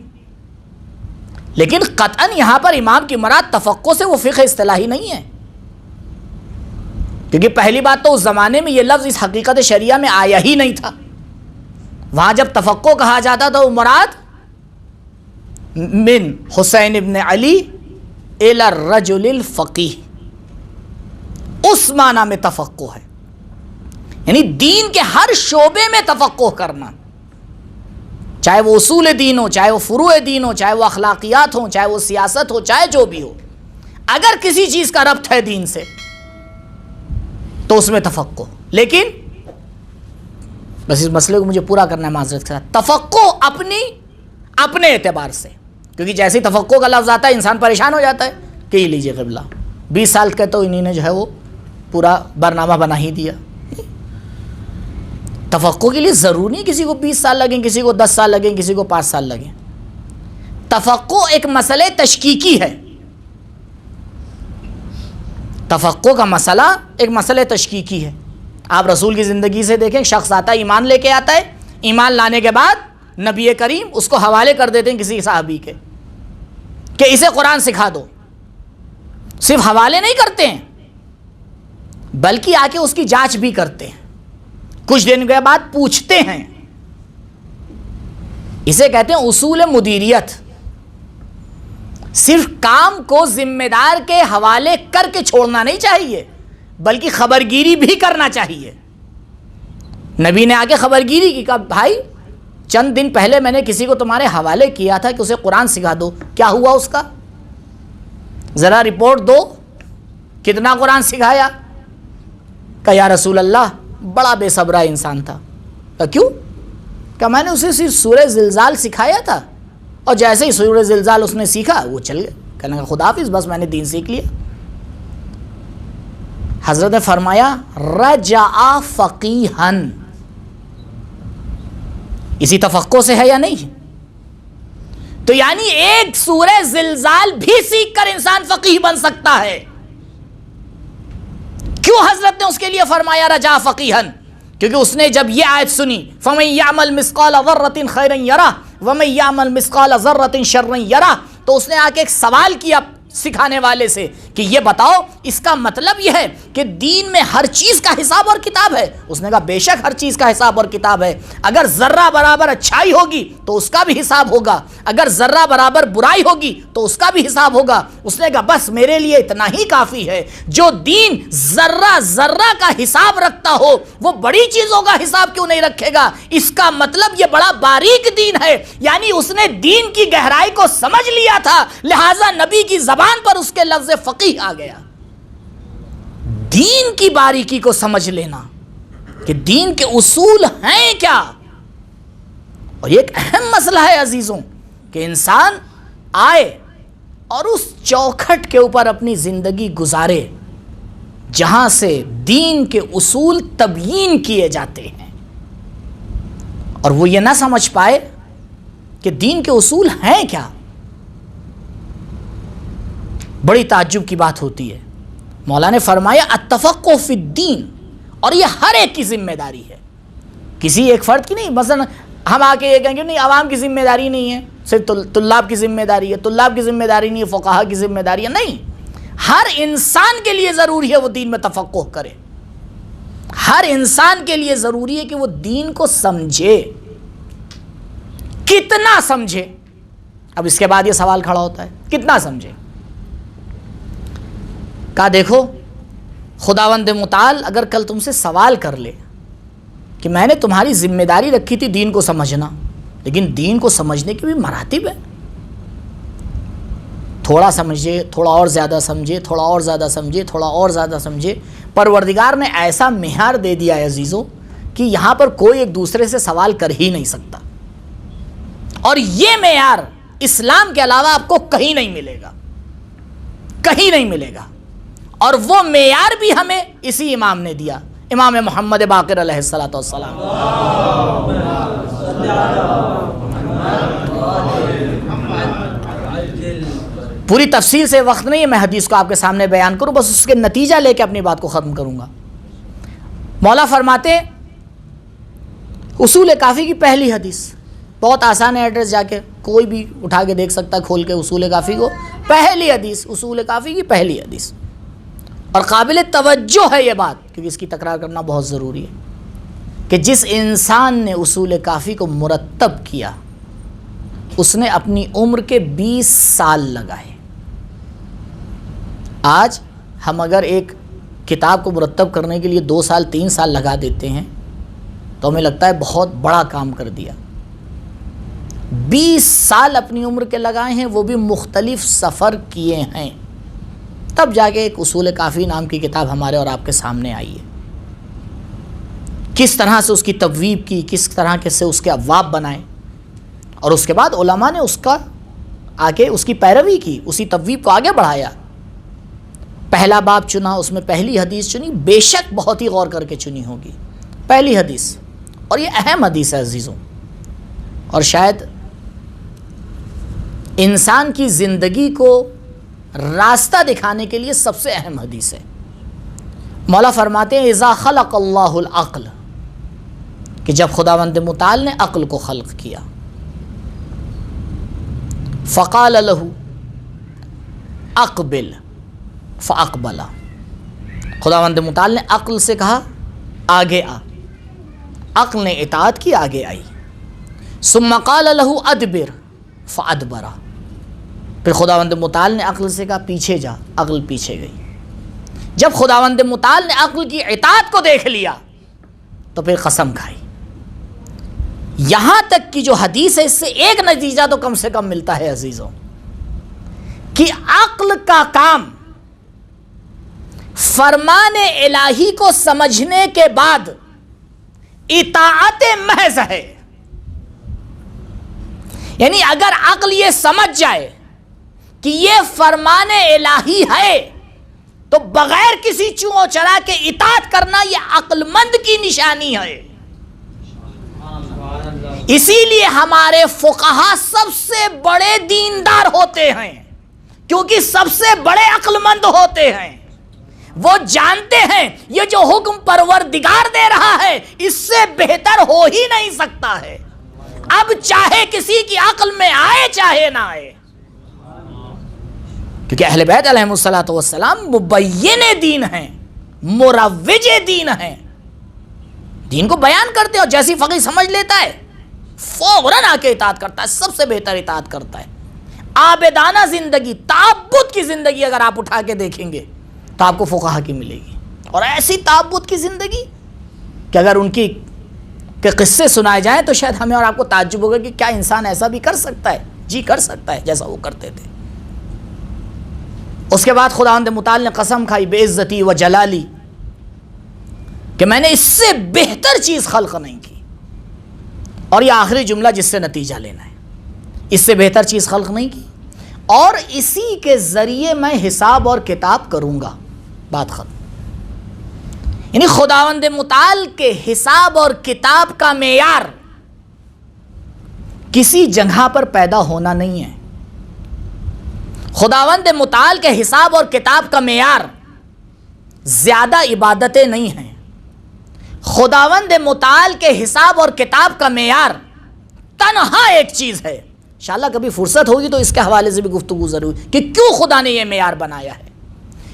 لیکن قطعاً یہاں پر امام کی مراد تفقہ سے وہ فقہ اصطلاحی نہیں ہے، کیونکہ پہلی بات تو اس زمانے میں یہ لفظ اس حقیقت شریعہ میں آیا ہی نہیں تھا۔ وہاں جب تفقہ کہا جاتا تھا وہ مراد من حسین ابن علی الی الرجل الفقیہ، اس معنی میں تفقہ ہے، یعنی دین کے ہر شعبے میں تفقہ کرنا، چاہے وہ اصول دین ہو، چاہے وہ فروع دین ہو، چاہے وہ اخلاقیات ہوں، چاہے وہ سیاست ہو، چاہے جو بھی ہو، اگر کسی چیز کا ربط ہے دین سے تو اس میں تفقہ۔ لیکن بس اس مسئلے کو مجھے پورا کرنا ہے معذرت کے ساتھ، تفقہ اپنے اعتبار سے، کیونکہ جیسے ہی تفقہ کا لفظ آتا ہے انسان پریشان ہو جاتا ہے کہ یہ لیجئے قبلہ 20 سال کے تو انہی نے جو ہے وہ پورا برنامہ بنا ہی دیا۔ تفقہ کے لیے ضروری نہیں کسی کو 20 سال لگیں، کسی کو 10 سال لگیں، کسی کو 5 سال لگیں۔ تفقہ ایک مسئلہ تشکیکی ہے، تفقہ کا مسئلہ ایک مسئلہ تشکیکی ہے۔ آپ رسول کی زندگی سے دیکھیں، شخص آتا ہے ایمان لے کے آتا ہے، ایمان لانے کے بعد نبی کریم اس کو حوالے کر دیتے ہیں کسی صحابی کے کہ اسے قرآن سکھا دو۔ صرف حوالے نہیں کرتے ہیں بلکہ آ کے اس کی جانچ بھی کرتے ہیں، کچھ دن کے بعد پوچھتے ہیں۔ اسے کہتے ہیں اصول مدیریت۔ صرف کام کو ذمہ دار کے حوالے کر کے چھوڑنا نہیں چاہیے بلکہ خبرگیری بھی کرنا چاہیے۔ نبی نے آگے خبرگیری کی، کہا بھائی چند دن پہلے میں نے کسی کو تمہارے حوالے کیا تھا کہ اسے قرآن سکھا دو، کیا ہوا اس کا؟ ذرا رپورٹ دو، کتنا قرآن سکھایا؟ کہا یا رسول اللہ بڑا بے صبرا انسان تھا۔ کہا کیوں؟ کہا میں نے اسے صرف سورہ زلزال سکھایا تھا اور جیسے ہی سورہ زلزال اس نے سیکھا وہ چل گیا، کہنے کا خدا حافظ، بس میں نے دین سیکھ لیا۔ حضرت نے فرمایا رجع فقیہن، اسی تفقہ سے ہے یا نہیں؟ تو یعنی ایک سورہ زلزال بھی سیکھ کر انسان فقیہ بن سکتا ہے۔ کیوں حضرت نے اس کے لیے فرمایا رجع فقیہن؟ کیونکہ اس نے جب یہ آیت سنی فَمَن يَعْمَلْ مِثْقَالَ ذَرَّةٍ خَيْرًا يَرَهُ وَمَن يَعْمَلْ مِثْقَالَ ذَرَّةٍ شَرًّا يَرَهُ، تو اس نے آ کے ایک سوال کیا سکھانے والے سے کہ یہ بتاؤ اس کا مطلب یہ ہے کہ دین میں ہر چیز کا حساب اور کتاب ہے؟ اس نے کہا بے شک ہر چیز کا حساب اور کتاب ہے، اگر ذرہ برابر اچھائی ہوگی تو اس کا بھی حساب ہوگا، اگر ذرہ برابر برائی ہوگی تو اس کا بھی حساب ہوگا۔ اس نے کہا بس میرے لیے اتنا ہی کافی ہے، جو دین ذرہ ذرہ کا حساب رکھتا ہو وہ بڑی چیزوں کا حساب کیوں نہیں رکھے گا؟ اس کا مطلب یہ بڑا باریک دین ہے، یعنی اس نے دین کی گہرائی کو سمجھ لیا تھا، لہٰذا نبی کی زبان پر اس کے لفظ فقیہ آ گیا۔ دین کی باریکی کو سمجھ لینا کہ دین کے اصول ہیں کیا، اور یہ ایک اہم مسئلہ ہے عزیزوں کہ انسان آئے اور اس چوکھٹ کے اوپر اپنی زندگی گزارے جہاں سے دین کے اصول تبیین کیے جاتے ہیں، اور وہ یہ نہ سمجھ پائے کہ دین کے اصول ہیں کیا۔ بڑی تعجب کی بات ہوتی ہے۔ مولا نے فرمایا التفقہ فی الدین، اور یہ ہر ایک کی ذمہ داری ہے، کسی ایک فرد کی نہیں۔ مثلا ہم آ کے یہ کہیں گے نہیں عوام کی ذمہ داری نہیں ہے، صرف طلاب کی ذمہ داری ہے، طلاب کی ذمہ داری نہیں ہے، فقہا کی ذمہ داری ہے، نہیں، ہر انسان کے لیے ضروری ہے وہ دین میں تفقہ کرے، ہر انسان کے لیے ضروری ہے کہ وہ دین کو سمجھے، کتنا سمجھے۔ اب اس کے بعد یہ سوال کھڑا ہوتا ہے کتنا سمجھے۔ کہا دیکھو خداوند متعال اگر کل تم سے سوال کر لے کہ میں نے تمہاری ذمہ داری رکھی تھی دین کو سمجھنا، لیکن دین کو سمجھنے کے بھی مراتب ہیں، تھوڑا سمجھے، تھوڑا اور زیادہ سمجھے، تھوڑا اور زیادہ سمجھے، تھوڑا اور زیادہ سمجھے۔ پروردگار نے ایسا معیار دے دیا ہے عزیزوں کہ یہاں پر کوئی ایک دوسرے سے سوال کر ہی نہیں سکتا، اور یہ معیار اسلام کے علاوہ آپ کو کہیں نہیں ملے گا، کہیں نہیں ملے گا۔ اور وہ معیار بھی ہمیں اسی امام نے دیا، امام محمد باقر علیہ السلام۔ پوری تفصیل سے وقت نہیں ہے میں حدیث کو آپ کے سامنے بیان کروں، بس اس کے نتیجہ لے کے اپنی بات کو ختم کروں گا۔ مولا فرماتے اصول کافی کی پہلی حدیث، بہت آسان ہے، ایڈریس جا کے کوئی بھی اٹھا کے دیکھ سکتا ہے کھول کے اصول کافی کو، پہلی حدیث اصول کافی کی پہلی حدیث، اور قابل توجہ ہے یہ بات کیونکہ اس کی تکرار کرنا بہت ضروری ہے کہ جس انسان نے اصول کافی کو مرتب کیا اس نے اپنی عمر کے 20 سال لگائے۔ آج ہم اگر ایک کتاب کو مرتب کرنے کے لیے 2 سال 3 سال لگا دیتے ہیں تو ہمیں لگتا ہے بہت بڑا کام کر دیا۔ 20 سال اپنی عمر کے لگائے ہیں، وہ بھی مختلف سفر کیے ہیں، تب جا کے ایک اصول کافی نام کی کتاب ہمارے اور آپ کے سامنے آئی ہے۔ کس طرح سے اس کی تبویب کی، کس طرح سے اس کے ابواب بنائے، اور اس کے بعد علماء نے اس کا آگے اس کی پیروی کی، اسی تبویب کو آگے بڑھایا۔ پہلا باب چنا، اس میں پہلی حدیث چنی، بے شک بہت ہی غور کر کے چنی ہوگی پہلی حدیث، اور یہ اہم حدیث ہے عزیزوں، اور شاید انسان کی زندگی کو راستہ دکھانے کے لیے سب سے اہم حدیث ہے۔ مولا فرماتے ہیں اذا خلق اللہ العقل، کہ جب خداوند متعال نے عقل کو خلق کیا، فقال له اقبل فاقبلا، خداوند متعال نے عقل سے کہا آگے آ، عقل نے اطاعت کی، آگے آئی۔ ثم قال له ادبر فادبرا، پھر خداوند متعال نے عقل سے کہا پیچھے جا، عقل پیچھے گئی۔ جب خداوند متعال نے عقل کی اطاعت کو دیکھ لیا تو پھر قسم کھائی۔ یہاں تک کہ جو حدیث ہے اس سے ایک نتیجہ تو کم سے کم ملتا ہے عزیزوں، کہ عقل کا کام فرمان الہی کو سمجھنے کے بعد اطاعت محض ہے۔ یعنی اگر عقل یہ سمجھ جائے کہ یہ فرمان الہی ہے تو بغیر کسی چوں چرا کے اطاعت کرنا یہ عقل مند کی نشانی ہے۔ اسی لیے ہمارے فقہا سب سے بڑے دیندار ہوتے ہیں، کیونکہ سب سے بڑے عقل مند ہوتے ہیں۔ وہ جانتے ہیں یہ جو حکم پروردگار دے رہا ہے اس سے بہتر ہو ہی نہیں سکتا ہے، اب چاہے کسی کی عقل میں آئے چاہے نہ آئے۔ کیونکہ اہل بیت علیہم الصلوۃ والسلام مبین دین ہیں، مروج دین ہیں، دین کو بیان کرتے ہیں، اور جیسی فقیہ سمجھ لیتا ہے فوراً آ کے اطاعت کرتا ہے، سب سے بہتر اطاعت کرتا ہے۔ عابدانہ زندگی، تعبد کی زندگی اگر آپ اٹھا کے دیکھیں گے تو آپ کو فقہا کی ملے گی، اور ایسی تعبد کی زندگی کہ اگر ان کی کہ قصے سنائے جائیں تو شاید ہمیں اور آپ کو تعجب ہوگا کہ کیا انسان ایسا بھی کر سکتا ہے؟ جی کر سکتا ہے، جیسا وہ کرتے تھے۔ اس کے بعد خداوند متعال نے قسم کھائی بے عزتی و جلالی کہ میں نے اس سے بہتر چیز خلق نہیں کی، اور یہ آخری جملہ جس سے نتیجہ لینا ہے، اس سے بہتر چیز خلق نہیں کی، اور اسی کے ذریعے میں حساب اور کتاب کروں گا، بات ختم۔ یعنی خداوند متعال کے حساب اور کتاب کا معیار کسی جگہ پر پیدا ہونا نہیں ہے۔ خداوند متعال کے حساب اور کتاب کا معیار زیادہ عبادتیں نہیں ہیں۔ خداوند متعال کے حساب اور کتاب کا معیار تنہا ایک چیز ہے، انشاءاللہ کبھی فرصت ہوگی تو اس کے حوالے سے بھی گفتگو ضرور کہ کیوں خدا نے یہ معیار بنایا ہے۔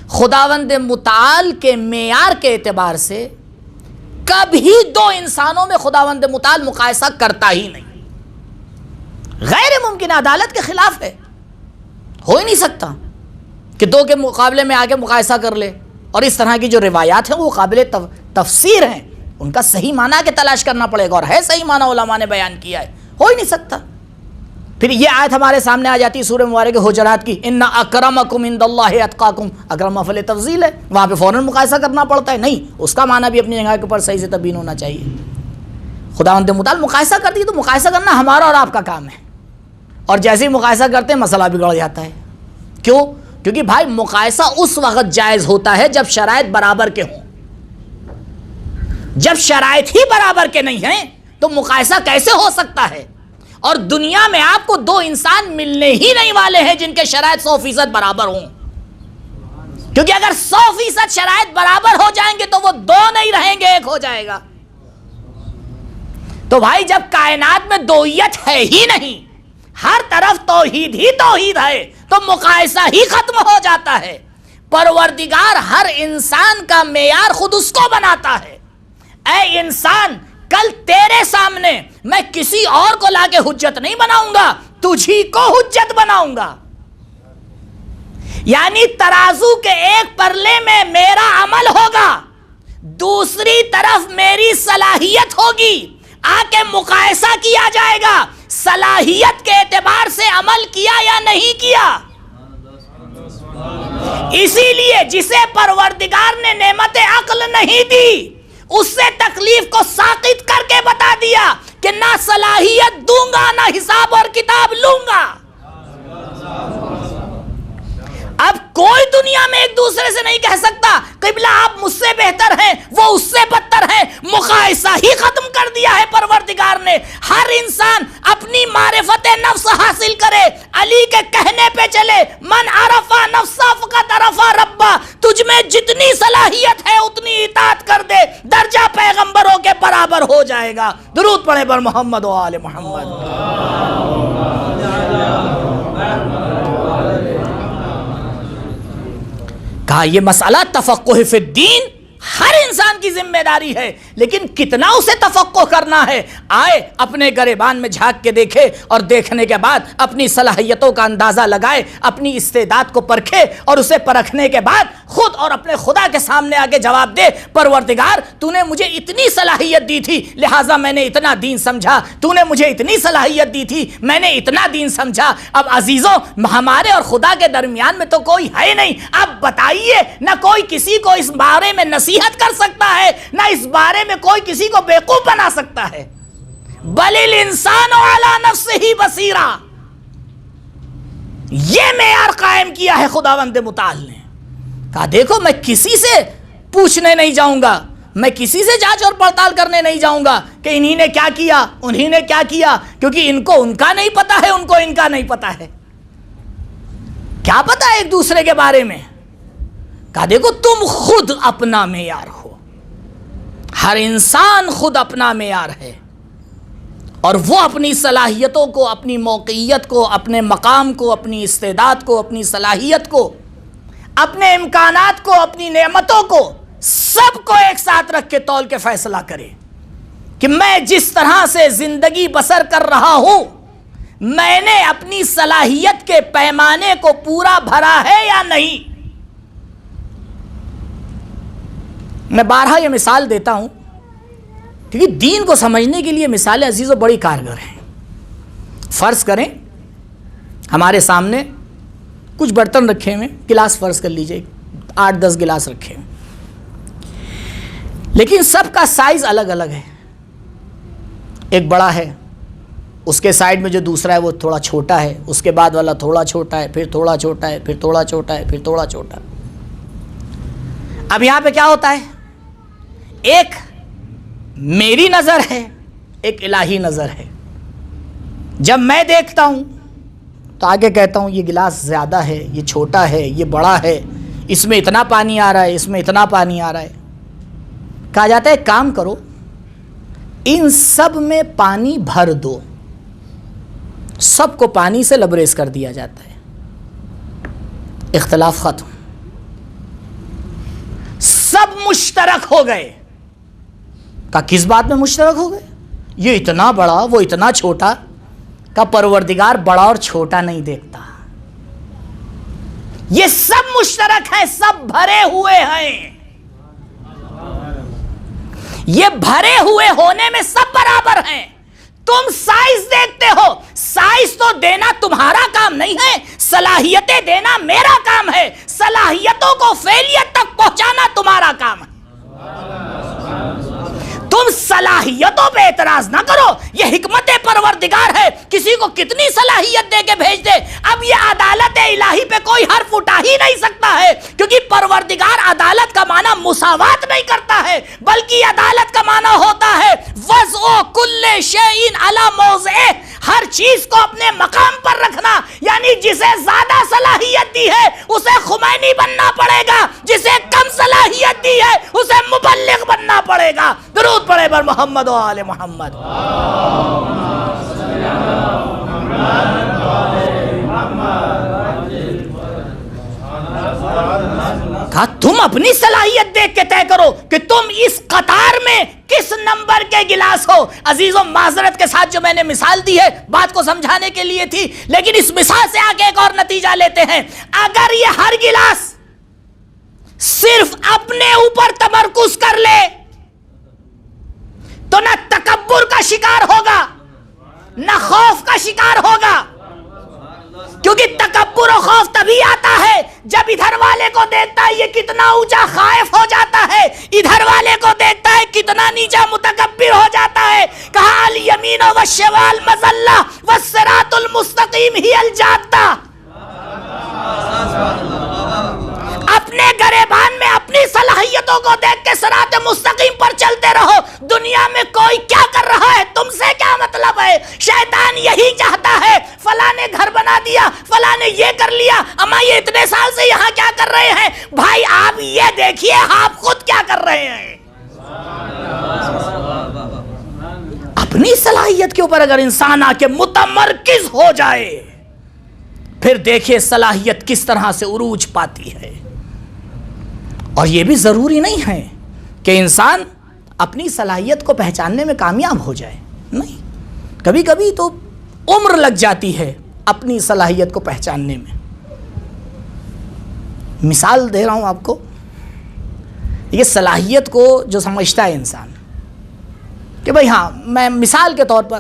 خداوند متعال کے معیار کے اعتبار سے کبھی دو انسانوں میں خداوند متعال مقایسہ کرتا ہی نہیں، غیر ممکن، عدالت کے خلاف ہے، ہو ہی نہیں سکتا کہ دو کے مقابلے میں آگے مقایسہ کر لے۔ اور اس طرح کی جو روایات ہیں وہ قابل تفسیر ہیں، ان کا صحیح معنی کے تلاش کرنا پڑے گا، اور ہے صحیح معنی علماء نے بیان کیا ہے، ہو ہی نہیں سکتا۔ پھر یہ آیت ہمارے سامنے آ جاتی ہے سورہ مبارکہ حجرات کی، ان اکرمکم عند اللہ اتقاکم، اکرم فعل تفضیل ہے، وہاں پہ فوراً مقایسہ کرنا پڑتا ہے، نہیں، اس کا معنی بھی اپنی جگہ کے اوپر صحیح سے تبیین ہونا چاہیے۔ خداوند متعال مقایسہ کرتی ہے تو مقایسہ کرنا ہمارا اور آپ کا کام ہے، اور جیسے ہی مقایسہ کرتے ہیں مسئلہ بگڑ جاتا ہے۔ کیوں؟ کیونکہ بھائی مقایسہ اس وقت جائز ہوتا ہے جب شرائط برابر کے ہوں، جب شرائط ہی برابر کے نہیں ہیں تو مقایسہ کیسے ہو سکتا ہے؟ اور دنیا میں آپ کو دو انسان ملنے ہی نہیں والے ہیں جن کے شرائط 100% برابر ہوں، کیونکہ اگر 100% شرائط برابر ہو جائیں گے تو وہ دو نہیں رہیں گے، ایک ہو جائے گا۔ تو بھائی جب کائنات میں دوئیت ہے ہی نہیں، ہر طرف توحید ہی توحید ہے، تو مقایسہ ہی ختم ہو جاتا ہے۔ پروردگار ہر انسان کا معیار خود اس کو بناتا ہے۔ اے انسان، کل تیرے سامنے میں کسی اور کو لا کے حجت نہیں بناؤں گا، تجھی کو حجت بناؤں گا۔ یعنی ترازو کے ایک پرلے میں میرا عمل ہوگا، دوسری طرف میری صلاحیت ہوگی، آ کے مقایسہ کیا جائے گا، صلاحیت کے اعتبار سے عمل کیا یا نہیں کیا۔ اسی لیے جسے پروردگار نے نعمت عقل نہیں دی، اس سے تکلیف کو ساقط کر کے بتا دیا کہ نہ صلاحیت دوں گا نہ حساب اور کتاب لوں گا۔ اب کوئی دنیا میں ایک دوسرے سے نہیں کہہ سکتا قبلہ آپ مجھ سے بہتر ہیں، وہ اس سے بدتر ہیں، مقایسہ ہی ختم کر دیا ہے پروردگار نے۔ ہر انسان اپنی معرفت نفس حاصل کرے، علی کے کہنے پہ چلے، من عرفا نفسا فقد عرفا ربا، تجھ میں جتنی صلاحیت ہے اتنی اطاعت کر دے، درجہ پیغمبروں کے برابر ہو جائے گا۔ درود پڑھیں بر محمد و آل محمد۔ کہا یہ مسئلہ تفقہ فی الدین ہر انسان کی ذمہ داری ہے، لیکن کتنا اسے تفقہ کرنا ہے۔ آئے اپنے گریبان میں جھانک کے دیکھے، اور دیکھنے کے بعد اپنی صلاحیتوں کا اندازہ لگائے، اپنی استعداد کو پرکھے، اور اسے پرکھنے کے بعد خود اور اپنے خدا کے سامنے آگے جواب دے، پروردگار تو نے مجھے اتنی صلاحیت دی تھی لہٰذا میں نے اتنا دین سمجھا، تو نے مجھے اتنی صلاحیت دی تھی میں نے اتنا دین سمجھا۔ اب عزیزوں، ہمارے اور خدا کے درمیان میں تو کوئی ہے نہیں، اب بتائیے، نہ کوئی کسی کو اس بارے میں نصیحت کر سکتا ہے، نہ اس بارے میں کوئی کسی کو بیوقوف بنا سکتا ہے۔ بل الانسان علی نفسہ بصیرہ، یہ معیار قائم کیا ہے خداوند متعال نے۔ کہا دیکھو میں کسی سے پوچھنے نہیں جاؤں گا، میں کسی سے جانچ اور پڑتال کرنے نہیں جاؤں گا کہ انہی نے کیا کیا، انہی نے کیا کیا، کیونکہ ان کو ان کا نہیں پتا ہے، ان کو ان کا نہیں پتا ہے۔ کیا پتا ہے ایک دوسرے کے بارے میں؟ کہا دیکھو تم خود اپنا معیار ہو، ہر انسان خود اپنا معیار ہے، اور وہ اپنی صلاحیتوں کو، اپنی موقعیت کو، اپنے مقام کو، اپنی استعداد کو، اپنی صلاحیت کو، اپنے امکانات کو، اپنی نعمتوں کو، سب کو ایک ساتھ رکھ کے تول کے فیصلہ کرے کہ میں جس طرح سے زندگی بسر کر رہا ہوں، میں نے اپنی صلاحیت کے پیمانے کو پورا بھرا ہے یا نہیں۔ میں بارہا یہ مثال دیتا ہوں کیونکہ دین کو سمجھنے کے لیے مثالیں عزیزوں بڑی کارگر ہیں۔ فرض کریں ہمارے سامنے کچھ برتن رکھے ہوئے، گلاس فرض کر لیجئے 8-10 گلاس رکھے ہوئے، لیکن سب کا سائز الگ الگ ہے۔ ایک بڑا ہے، اس کے سائڈ میں جو دوسرا ہے وہ تھوڑا چھوٹا ہے، اس کے بعد والا تھوڑا چھوٹا ہے، پھر تھوڑا چھوٹا ہے، پھر تھوڑا چھوٹا ہے، پھر تھوڑا چھوٹا ہے۔ اب یہاں پہ کیا ہوتا ہے؟ ایک میری نظر ہے، ایک الہی نظر ہے۔ جب میں دیکھتا ہوں تو آگے کہتا ہوں یہ گلاس زیادہ ہے، یہ چھوٹا ہے، یہ بڑا ہے، اس میں اتنا پانی آ رہا ہے، اس میں اتنا پانی آ رہا ہے۔ کہا جاتا ہے کام کرو، ان سب میں پانی بھر دو، سب کو پانی سے لبریز کر دیا جاتا ہے، اختلاف ختم، سب مشترک ہو گئے۔ کہا کس بات میں مشترک ہو گئے؟ یہ اتنا بڑا، وہ اتنا چھوٹا۔ کا پروردگار بڑا اور چھوٹا نہیں دیکھتا، یہ سب مشترک ہیں، سب بھرے ہوئے ہیں، یہ بھرے ہوئے ہونے میں سب برابر ہیں۔ تم سائز دیکھتے ہو، سائز تو دینا تمہارا کام نہیں ہے، صلاحیتیں دینا میرا کام ہے، صلاحیتوں کو فعلیت تک پہنچانا تمہارا کام ہے۔ تم صلاحیتوں پہ اعتراض نہ کرو، یہ حکمت پروردگار ہے، کسی کو کتنی صلاحیت دے کے بھیج دے۔ اب یہ عدالت الہی پہ کوئی حرف اٹھا ہی نہیں سکتا ہے، کیونکہ پروردگار عدالت کا معنی مساوات نہیں کرتا ہے، بلکہ عدالت کا معنی ہوتا ہے وضع کل شیء علی موضعہ، ہر چیز کو اپنے مقام پر رکھنا۔ یعنی جسے زیادہ صلاحیت دی ہے اسے خمینی بننا پڑے گا، جسے کم صلاحیت دی ہے اسے مبلغ بننا پڑے گا۔ درود پڑھے بر محمد و آل محمد۔ کہا تم اپنی صلاحیت دیکھ کے طے کرو کہ تم اس قطار میں کس نمبر کے گلاس ہو۔ عزیزوں معذرت کے ساتھ جو میں نے مثال دی ہے بات کو سمجھانے کے لیے تھی، لیکن اس مثال سے آگے ایک اور نتیجہ لیتے ہیں۔ اگر یہ ہر گلاس صرف اپنے اوپر تمرکز کر لے تو نہ تکبر کا شکار ہوگا نہ خوف کا شکار ہوگا، کیونکہ تکبر و خوف تبھی آتا ہے جب ادھر والے کو دیکھتا ہے یہ کتنا اونچا خائف ہو جاتا ہے، ادھر والے کو دیکھتا ہے کتنا نیچا متکبر ہو جاتا ہے۔ کہا الیمین والشمال مذلہ والصراط المستقیم ہی الجادہ۔ اپنے گریبان میں اپنی صلاحیتوں کو دیکھ کے صراط مستقیم پر چلتے رہو، دنیا میں کوئی کیا کر رہا ہے تم سے کیا مطلب ہے۔ شیطان یہی چاہتا ہے، فلاں نے گھر بنا دیا، فلاں نے یہ کر لیا، اما یہ اتنے سال سے یہاں کیا کر رہے ہیں۔ بھائی آپ یہ دیکھیے آپ خود کیا کر رہے ہیں۔ اپنی صلاحیت کے اوپر اگر انسان آ کے متمرکز ہو جائے پھر دیکھیے صلاحیت کس طرح سے عروج پاتی ہے۔ اور یہ بھی ضروری نہیں ہے کہ انسان اپنی صلاحیت کو پہچاننے میں کامیاب ہو جائے، نہیں، کبھی کبھی تو عمر لگ جاتی ہے اپنی صلاحیت کو پہچاننے میں۔ مثال دے رہا ہوں آپ کو، یہ صلاحیت کو جو سمجھتا ہے انسان کہ بھئی ہاں میں مثال کے طور پر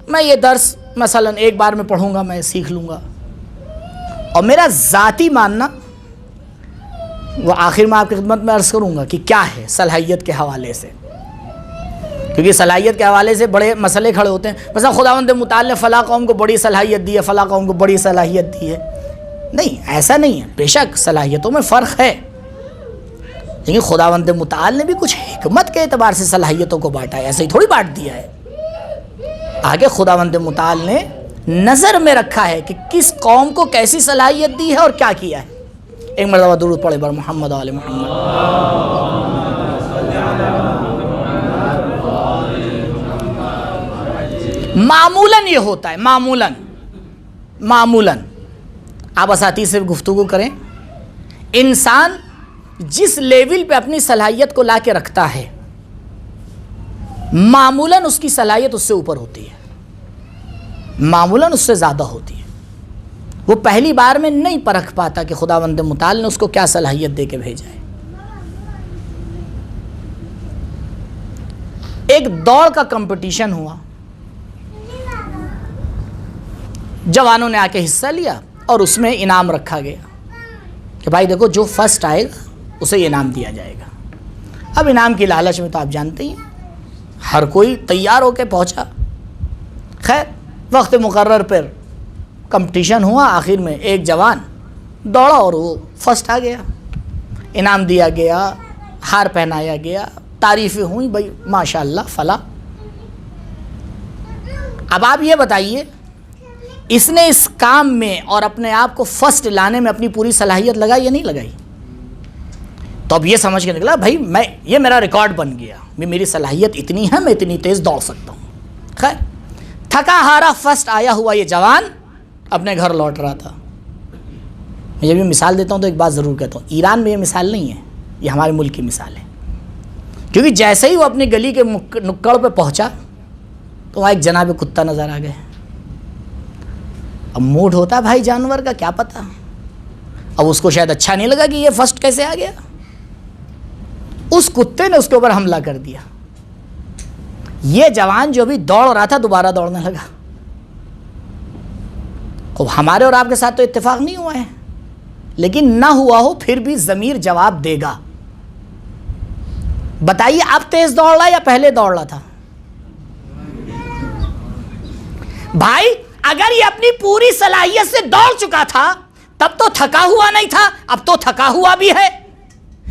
میں یہ درس مثلا ایک بار میں پڑھوں گا، میں سیکھ لوں گا، اور میرا ذاتی ماننا وہ آخر میں آپ کی خدمت میں عرض کروں گا کہ کیا ہے صلاحیت کے حوالے سے، کیونکہ صلاحیت کے حوالے سے بڑے مسئلے کھڑے ہوتے ہیں۔ مثلا خداوند متعال نے فلاں قوم کو بڑی صلاحیت دی ہے، فلاں قوم کو بڑی صلاحیت دی ہے، نہیں ایسا نہیں ہے، بے شک صلاحیتوں میں فرق ہے، لیکن خداوند متعال نے بھی کچھ حکمت کے اعتبار سے صلاحیتوں کو بانٹا ہے، ایسے ہی تھوڑی بانٹ دیا ہے۔ آگے خداوند متعال نے نظر میں رکھا ہے کہ کس قوم کو کیسی صلاحیت دی ہے اور کیا کیا ہے۔ ایک مرتبہ درود پڑھے بر محمد و آل محمد۔ معمولاً یہ ہوتا ہے، معمولاً آپ اساتذہ سے گفتگو کریں، انسان جس لیول پہ اپنی صلاحیت کو لا کے رکھتا ہے معمولاً اس کی صلاحیت اس سے اوپر ہوتی ہے، معمولاً اس سے زیادہ ہوتی ہے۔ وہ پہلی بار میں نہیں پرکھ پاتا کہ خداوند متعال نے اس کو کیا صلاحیت دے کے بھیجا ہے۔ ایک دوڑ کا کمپٹیشن ہوا، جوانوں نے آ کے حصہ لیا اور اس میں انعام رکھا گیا کہ بھائی دیکھو جو فرسٹ آئے گا اسے انعام دیا جائے گا۔ اب انعام کی لالچ میں تو آپ جانتے ہیں ہر کوئی تیار ہو کے پہنچا۔ خیر وقت مقرر پر کمپٹیشن ہوا، آخر میں ایک جوان دوڑا اور وہ فرسٹ آ گیا، انعام دیا گیا، ہار پہنایا گیا، تعریفیں ہوئیں، بھائی ماشاء اللہ فلاں۔ اب آپ یہ بتائیے اس نے اس کام میں اور اپنے آپ کو فرسٹ لانے میں اپنی پوری صلاحیت لگائی یا نہیں لگائی؟ تو اب یہ سمجھ کے نکلا بھائی یہ میرا ریکارڈ بن گیا، میری صلاحیت اتنی ہے، میں اتنی تیز دوڑ سکتا ہوں۔ خیر تھکا ہارا فرسٹ آیا ہوا یہ جوان اپنے گھر لوٹ رہا تھا۔ میں جب یہ مثال دیتا ہوں تو ایک بات ضرور کہتا ہوں، ایران میں یہ مثال نہیں ہے، یہ ہمارے ملک کی مثال ہے، کیونکہ جیسے ہی وہ اپنی گلی کے نکڑ پہ پہنچا تو وہاں ایک جناب کتا نظر آ گئے۔ اب موڈ ہوتا ہے بھائی جانور کا، کیا پتا، اب اس کو شاید اچھا نہیں لگا کہ یہ فرسٹ کیسے آ گیا، اس کتے نے اس کے اوپر حملہ کر دیا۔ یہ جوان جو بھی دوڑ رہا تھا دوبارہ دوڑنے لگا۔ اب ہمارے اور آپ کے ساتھ تو اتفاق نہیں ہوا ہے، لیکن نہ ہوا ہو پھر بھی ضمیر جواب دے گا۔ بتائیے اب تیز دوڑ رہا یا پہلے دوڑ رہا تھا؟ بھائی اگر یہ اپنی پوری صلاحیت سے دوڑ چکا تھا تب تو تھکا ہوا نہیں تھا، اب تو تھکا ہوا بھی ہے،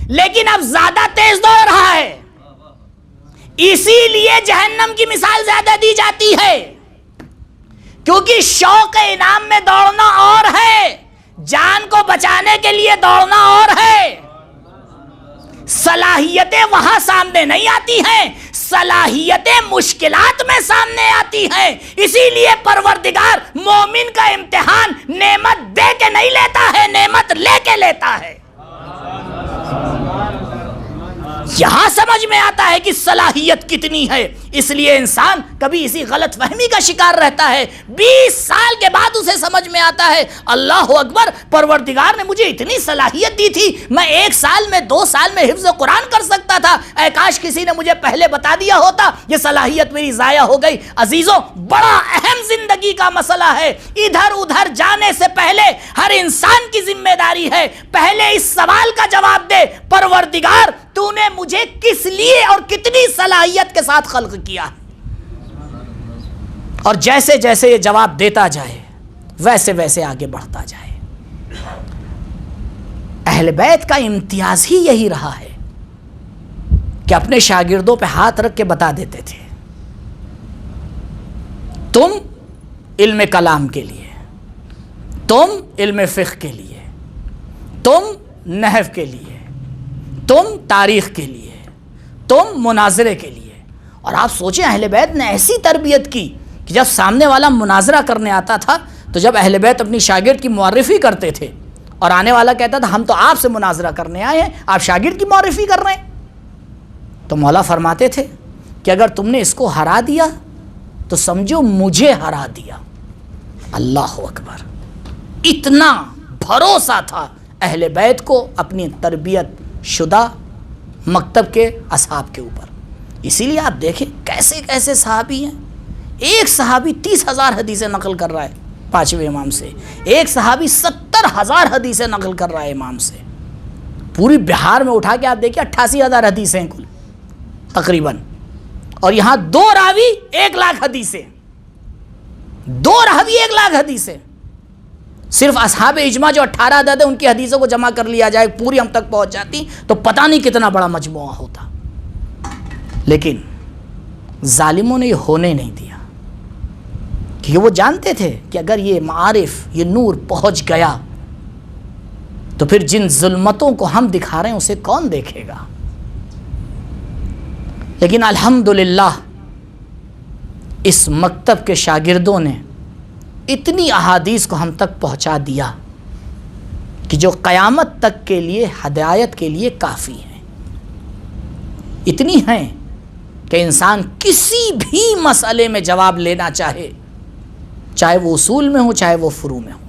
لیکن اب زیادہ تیز دوڑ رہا ہے۔ اسی لیے جہنم کی مثال زیادہ دی جاتی ہے، کیونکہ شوق انعام میں دوڑنا اور ہے، جان کو بچانے کے لیے دوڑنا اور ہے۔ صلاحیتیں وہاں سامنے نہیں آتی ہیں، صلاحیتیں مشکلات میں سامنے آتی ہیں۔ اسی لیے پروردگار مومن کا امتحان نعمت دے کے نہیں لیتا ہے، نعمت لے کے لیتا ہے۔ یہاں سمجھ میں آتا ہے کہ صلاحیت کتنی ہے، اس لیے انسان کبھی اسی غلط فہمی کا شکار رہتا ہے، 20 سال کے بعد اسے سمجھ میں آتا ہے اللہ اکبر، پروردگار نے مجھے اتنی صلاحیت دی تھی، میں 1 سال میں 2 سال میں حفظ قرآن کر سکتا تھا، اے کاش کسی نے مجھے پہلے بتا دیا ہوتا، یہ صلاحیت میری ضائع ہو گئی۔ عزیزوں بڑا اہم زندگی کا مسئلہ ہے، ادھر ادھر جانے سے پہلے ہر انسان کی ذمہ داری ہے پہلے اس سوال کا جواب دے، پروردگار تو نے مجھے کس لیے اور کتنی صلاحیت کے ساتھ خلق کیا ہے؟ اور جیسے جیسے یہ جواب دیتا جائے ویسے ویسے آگے بڑھتا جائے۔ اہل بیت کا امتیاز ہی یہی رہا ہے کہ اپنے شاگردوں پہ ہاتھ رکھ کے بتا دیتے تھے تم علم کلام کے لیے، تم علم فقہ کے لیے، تم نحو کے لیے، تم تاریخ کے لیے، تم مناظرے کے لیے۔ اور آپ سوچیں اہل بیت نے ایسی تربیت کی کہ جب سامنے والا مناظرہ کرنے آتا تھا تو جب اہل بیت اپنی شاگرد کی معرفی کرتے تھے اور آنے والا کہتا تھا ہم تو آپ سے مناظرہ کرنے آئے ہیں، آپ شاگرد کی معرفی کر رہے ہیں، تو مولا فرماتے تھے کہ اگر تم نے اس کو ہرا دیا تو سمجھو مجھے ہرا دیا۔ اللہ اکبر، اتنا بھروسہ تھا اہل بیت کو اپنی تربیت شدہ مکتب کے اصحاب کے اوپر۔ اسی لیے آپ دیکھیں کیسے کیسے صحابی ہیں، ایک صحابی 30,000 حدیثیں نقل کر رہا ہے 5ویں امام سے، ایک صحابی 70,000 حدیثیں نقل کر رہا ہے امام سے۔ پوری بہار میں اٹھا کے آپ دیکھیں 88,000 حدیثیں ہیں کل تقریباً، اور یہاں 2 راوی 1,00,000 حدیثیں، 2 راوی 1,00,000 حدیثیں۔ صرف اصحاب اجماع جو 18 عدد ہے ان کی حدیثوں کو جمع کر لیا جائے پوری ہم تک پہنچ جاتی تو پتہ نہیں کتنا بڑا مجموعہ ہوتا، لیکن ظالموں نے یہ ہونے نہیں دیا، کیونکہ وہ جانتے تھے کہ اگر یہ معارف یہ نور پہنچ گیا تو پھر جن ظلمتوں کو ہم دکھا رہے ہیں اسے کون دیکھے گا۔ لیکن الحمدللہ اس مکتب کے شاگردوں نے اتنی احادیث کو ہم تک پہنچا دیا کہ جو قیامت تک کے لیے ہدایت کے لیے کافی ہیں. اتنی ہیں کہ انسان کسی بھی مسئلے میں جواب لینا چاہے، چاہے وہ اصول میں ہو چاہے وہ فروع میں ہو،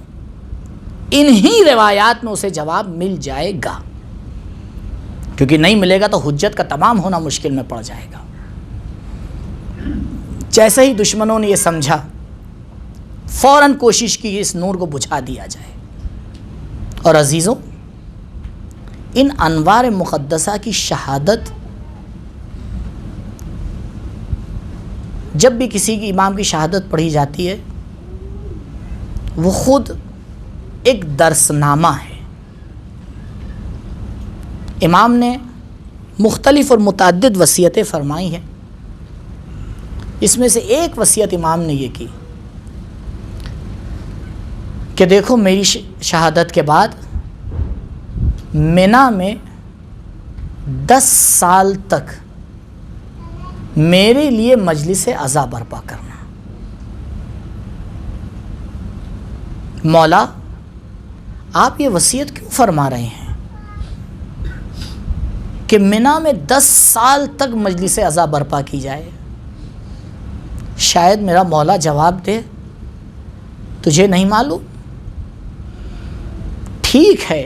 انہی روایات میں اسے جواب مل جائے گا. کیونکہ نہیں ملے گا تو حجت کا تمام ہونا مشکل میں پڑ جائے گا. جیسے ہی دشمنوں نے یہ سمجھا، فوراً کوشش کی اس نور کو بجھا دیا جائے. اور عزیزوں، ان انوار مقدسہ کی شہادت جب بھی کسی کی امام کی شہادت پڑھی جاتی ہے، وہ خود ایک درس نامہ ہے. امام نے مختلف اور متعدد وصیتیں فرمائی ہیں. اس میں سے ایک وصیت امام نے یہ کی کہ دیکھو میری شہادت کے بعد مینا میں 10 سال تک میرے لیے مجلس عزا برپا کرنا. مولا آپ یہ وصیت کیوں فرما رہے ہیں کہ مینا میں 10 سال تک مجلس عزا برپا کی جائے؟ شاید میرا مولا جواب دے تجھے نہیں معلوم. ٹھیک ہے،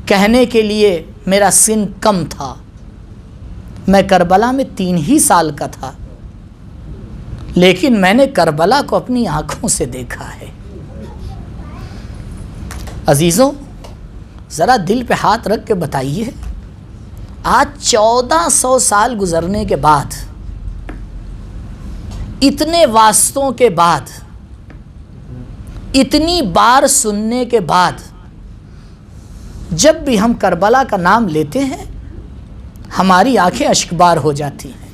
کہنے کے لیے میرا سن کم تھا، میں کربلا میں 3 ہی سال کا تھا، لیکن میں نے کربلا کو اپنی آنکھوں سے دیکھا ہے. عزیزوں، ذرا دل پہ ہاتھ رکھ کے بتائیے، آج 1400 سال گزرنے کے بعد، اتنے واسطوں کے بعد، اتنی بار سننے کے بعد، جب بھی ہم کربلا کا نام لیتے ہیں ہماری آنکھیں اشکبار ہو جاتی ہیں.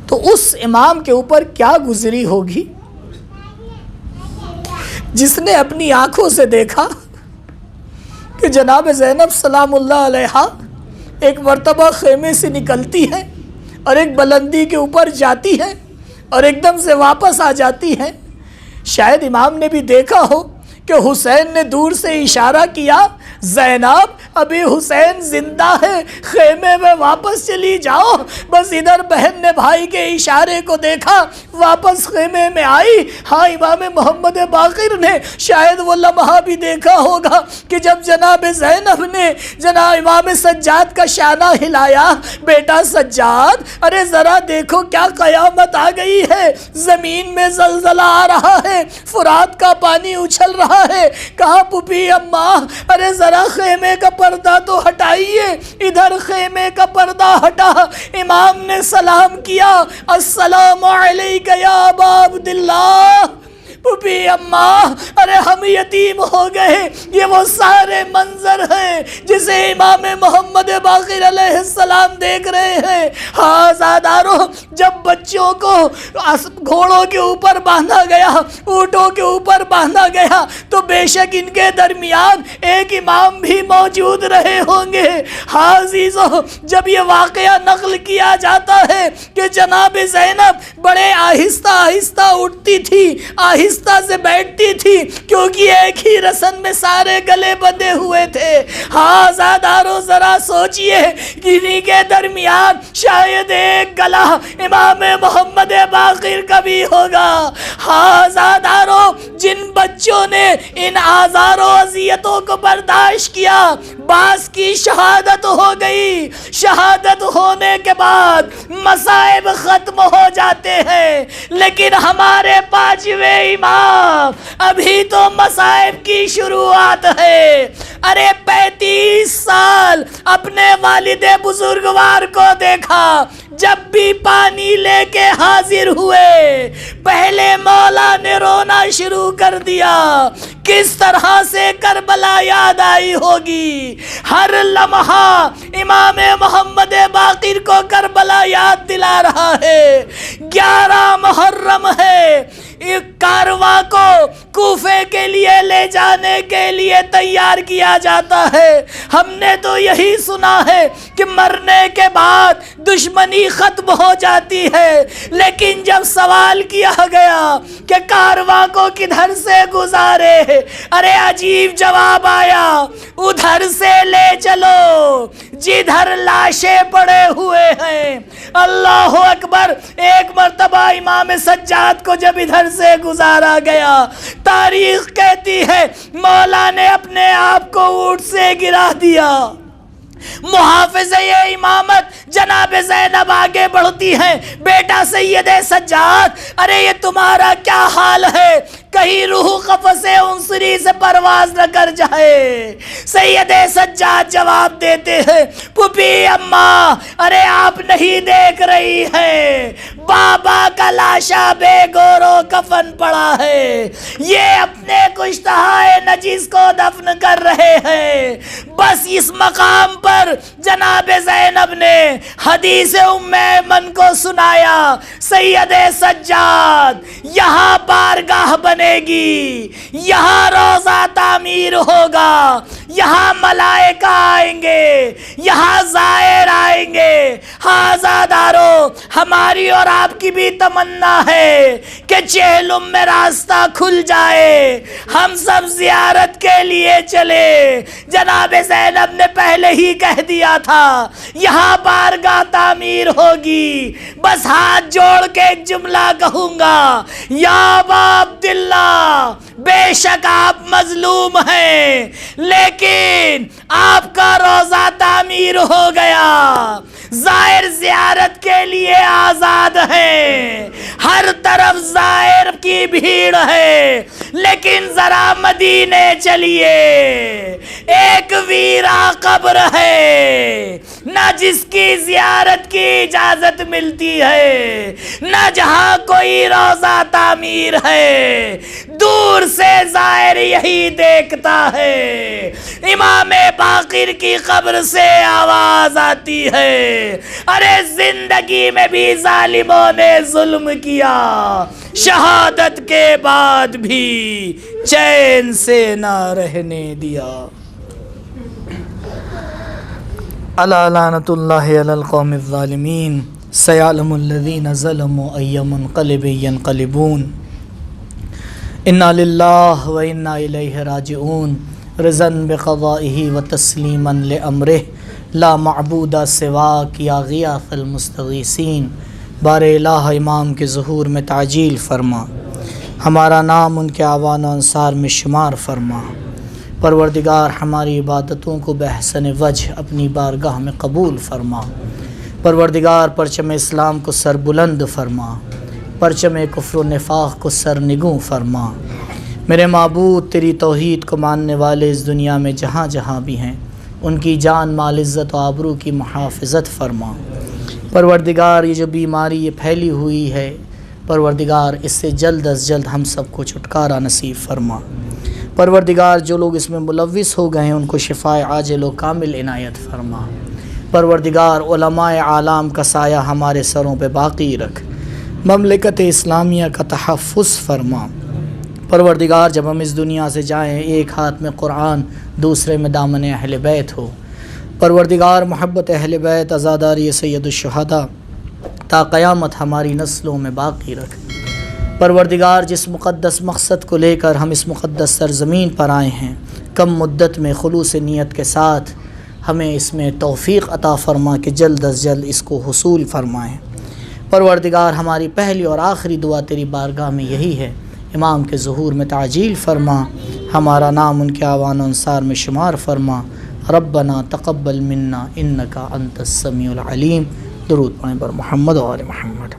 تو اس امام کے اوپر کیا گزری ہوگی جس نے اپنی آنکھوں سے دیکھا کہ جناب زینب سلام اللہ علیہا ایک مرتبہ خیمے سے نکلتی ہے اور ایک بلندی کے اوپر جاتی ہے اور ایک دم سے واپس آ جاتی ہے. شاید امام نے بھی دیکھا ہو کہ حسین نے دور سے اشارہ کیا، زینب ابھی حسین زندہ ہے، خیمے میں واپس چلی جاؤ. بس ادھر بہن نے بھائی کے اشارے کو دیکھا، واپس خیمے میں آئی. ہاں، امام محمد باقر نے شاید وہ لمحہ بھی دیکھا ہوگا کہ جب جناب زینب نے جناب امام سجاد کا شانہ ہلایا، بیٹا سجاد ارے ذرا دیکھو کیا قیامت آ گئی ہے، زمین میں زلزلہ آ رہا ہے، فرات کا پانی اچھل رہا ہے. کہا پھوپھی اماں ارے ذرا خیمے کا پردہ تو ہٹائیے. ادھر خیمے کا پردہ ہٹا، امام نے سلام کیا، السلام علیک یا ابا عبداللہ. پھوپھی اماں ارے ہم یتیم ہو گئے. یہ وہ سارے منظر ہیں جسے امام محمد باقر علیہ السلام دیکھ رہے ہیں. ہاں زادارو، جب بچوں کو گھوڑوں کے اوپر باندھا گیا، اونٹوں کے اوپر باندھا گیا، تو بے شک ان کے درمیان ایک امام بھی موجود رہے ہوں گے. ہاں عزیزو، جب یہ واقعہ نقل کیا جاتا ہے کہ جناب زینب بڑے آہستہ آہستہ اٹھتی تھی، آہستہ سے بیٹھتی تھی، کیونکہ ایک ہی رسن میں سارے گلے بندھے ہوئے تھے. ہاں زادارو ذرا سوچئے، کنہی کے درمیان شاید ایک گلا امام محمد باقر کا بھی ہوگا. ہاں زادارو، جن بچوں نے ان آزار و اذیتوں کو برداشت کیا، بعض کی شہادت ہو گئی. شہادت ہونے کے بعد مصائب ختم ہو جاتے ہیں، لیکن ہمارے 5ویں امام ابھی تو مصائب کی شروعات ہے. ارے 35 سال اپنے والد بزرگوار کو دیکھا، جب بھی پانی لے کے حاضر ہوئے پہلے مولا نے رونا شروع کر دیا. کس طرح سے کربلا یاد آئی ہوگی. ہر لمحہ امام محمد باقر کو کربلا یاد دلا رہا ہے. 11 محرم ہے، ایک کارواں کو کوفے کے لیے لے جانے کے لیے تیار کیا جاتا ہے۔ ہم نے تو یہی سنا ہے کہ مرنے کے بعد دشمنی ختم ہو جاتی ہے، لیکن جب سوال کیا گیا کہ کارواں کو کدھر سے گزارے، ارے عجیب جواب آیا، ادھر سے لے چلو جدھر لاشیں پڑے ہوئے ہیں۔ اللہ اکبر۔ ایک مرتبہ امام سجاد کو جب ادھر سے گزارا گیا، تاریخ کہتی ہے مولا نے اپنے آپ کو اونٹ سے گرا دیا۔ محافظ امامت جناب زینب آگے بڑھتی ہیں، بیٹا سید سجاد، ارے یہ تمہارا کیا حال ہے، کہیں روح قفس عنصری سے پرواز نہ کر جائے۔ سید سجاد جواب دیتے ہیں، پھوپھی اماں، ارے آپ نہیں دیکھ رہی ہیں بابا کا لاشا بے گور و کفن پڑا ہے، یہ اپنے کشتہائے نجس کو دفن کر رہے ہیں۔ بس اس مقام پر جناب زینب نے حدیث ام ایمن کو سنایا، سید سجاد یہاں بارگاہ بنے گی، یہاں روضہ تعمیر ہوگا، یہاں ملائکہ آئیں گے، یہاں زائر آئیں گے۔ ہاں عزادارو، ہماری اور آپ کی بھی تمنا ہے کہ چہلم میں راستہ کھل جائے، ہم سب زیارت کے لیے چلے۔ جناب زینب نے پہلے ہی کہہ دیا تھا یہاں بارگاہ تعمیر ہوگی، بس ہاتھ جوڑ کے ایک جملہ کہوں گا، یا ابا عبداللہ، بے شک آپ مظلوم ہیں، لیکن آپ کا روضہ تعمیر ہو گیا، زائر زیارت کے لیے آزاد ہیں، ہر طرف زائر کی بھیڑ ہے، لیکن ذرا مدینے چلیے، ایک ویرا قبر ہے، نہ جس کی زیارت کی اجازت ملتی ہے، نہ جہاں کوئی روضہ تعمیر ہے، دور سے زائر یہی دیکھتا ہے۔ امام باقر کی قبر سے آواز آتی ہے، ارے زندگی میں بھی ظالموں نے ظلم کیا، شہادت کے بعد بھی چین سے نہ رہنے دیا۔ الا لعنۃ اللہ علی القوم الظالمین، سیعلم الذین ظلموا ای منقلب ینقلبون، انا للہ و انا الیہ راجعون، رضا بقضائہ و تسلیما لامرہ، لا معبود سواک یا غیاث المستغیثین۔ بار الہ امام کے ظہور میں تعجیل فرما، ہمارا نام ان کے اعوان و انصار میں شمار فرما۔ پروردگار ہماری عبادتوں کو بحسن وجہ اپنی بارگاہ میں قبول فرما۔ پروردگار پرچم اسلام کو سر بلند فرما، پرچم کفر و نفاق کو سر نگوں فرما۔ میرے معبود، تیری توحید کو ماننے والے اس دنیا میں جہاں جہاں بھی ہیں، ان کی جان مال عزت و آبرو کی محافظت فرما۔ پروردگار یہ جو بیماری یہ پھیلی ہوئی ہے، پروردگار اس سے جلد از جلد ہم سب کو چھٹکارا نصیب فرما۔ پروردگار جو لوگ اس میں ملوث ہو گئے ہیں ان کو شفائے عاجل و کامل عنایت فرما۔ پروردگار علماء عالم کا سایہ ہمارے سروں پہ باقی رکھ، مملکت اسلامیہ کا تحفظ فرما۔ پروردگار جب ہم اس دنیا سے جائیں، ایک ہاتھ میں قرآن، دوسرے میں دامن اہل بیت ہو۔ پروردگار محبت اہل بیت، عزاداری سید الشہداء تا قیامت ہماری نسلوں میں باقی رکھ۔ پروردگار جس مقدس مقصد کو لے کر ہم اس مقدس سرزمین پر آئے ہیں، کم مدت میں خلوص نیت کے ساتھ ہمیں اس میں توفیق عطا فرما کہ جلد از جلد اس کو حصول فرمائیں۔ پروردگار ہماری پہلی اور آخری دعا تیری بارگاہ میں یہی ہے، امام کے ظہور میں تعجیل فرما، ہمارا نام ان کے اعوان و انصار میں شمار فرما۔ ربنا تقبل منا انکا انت السمیع العلیم۔ درود پڑھیں بر محمد و آل محمد۔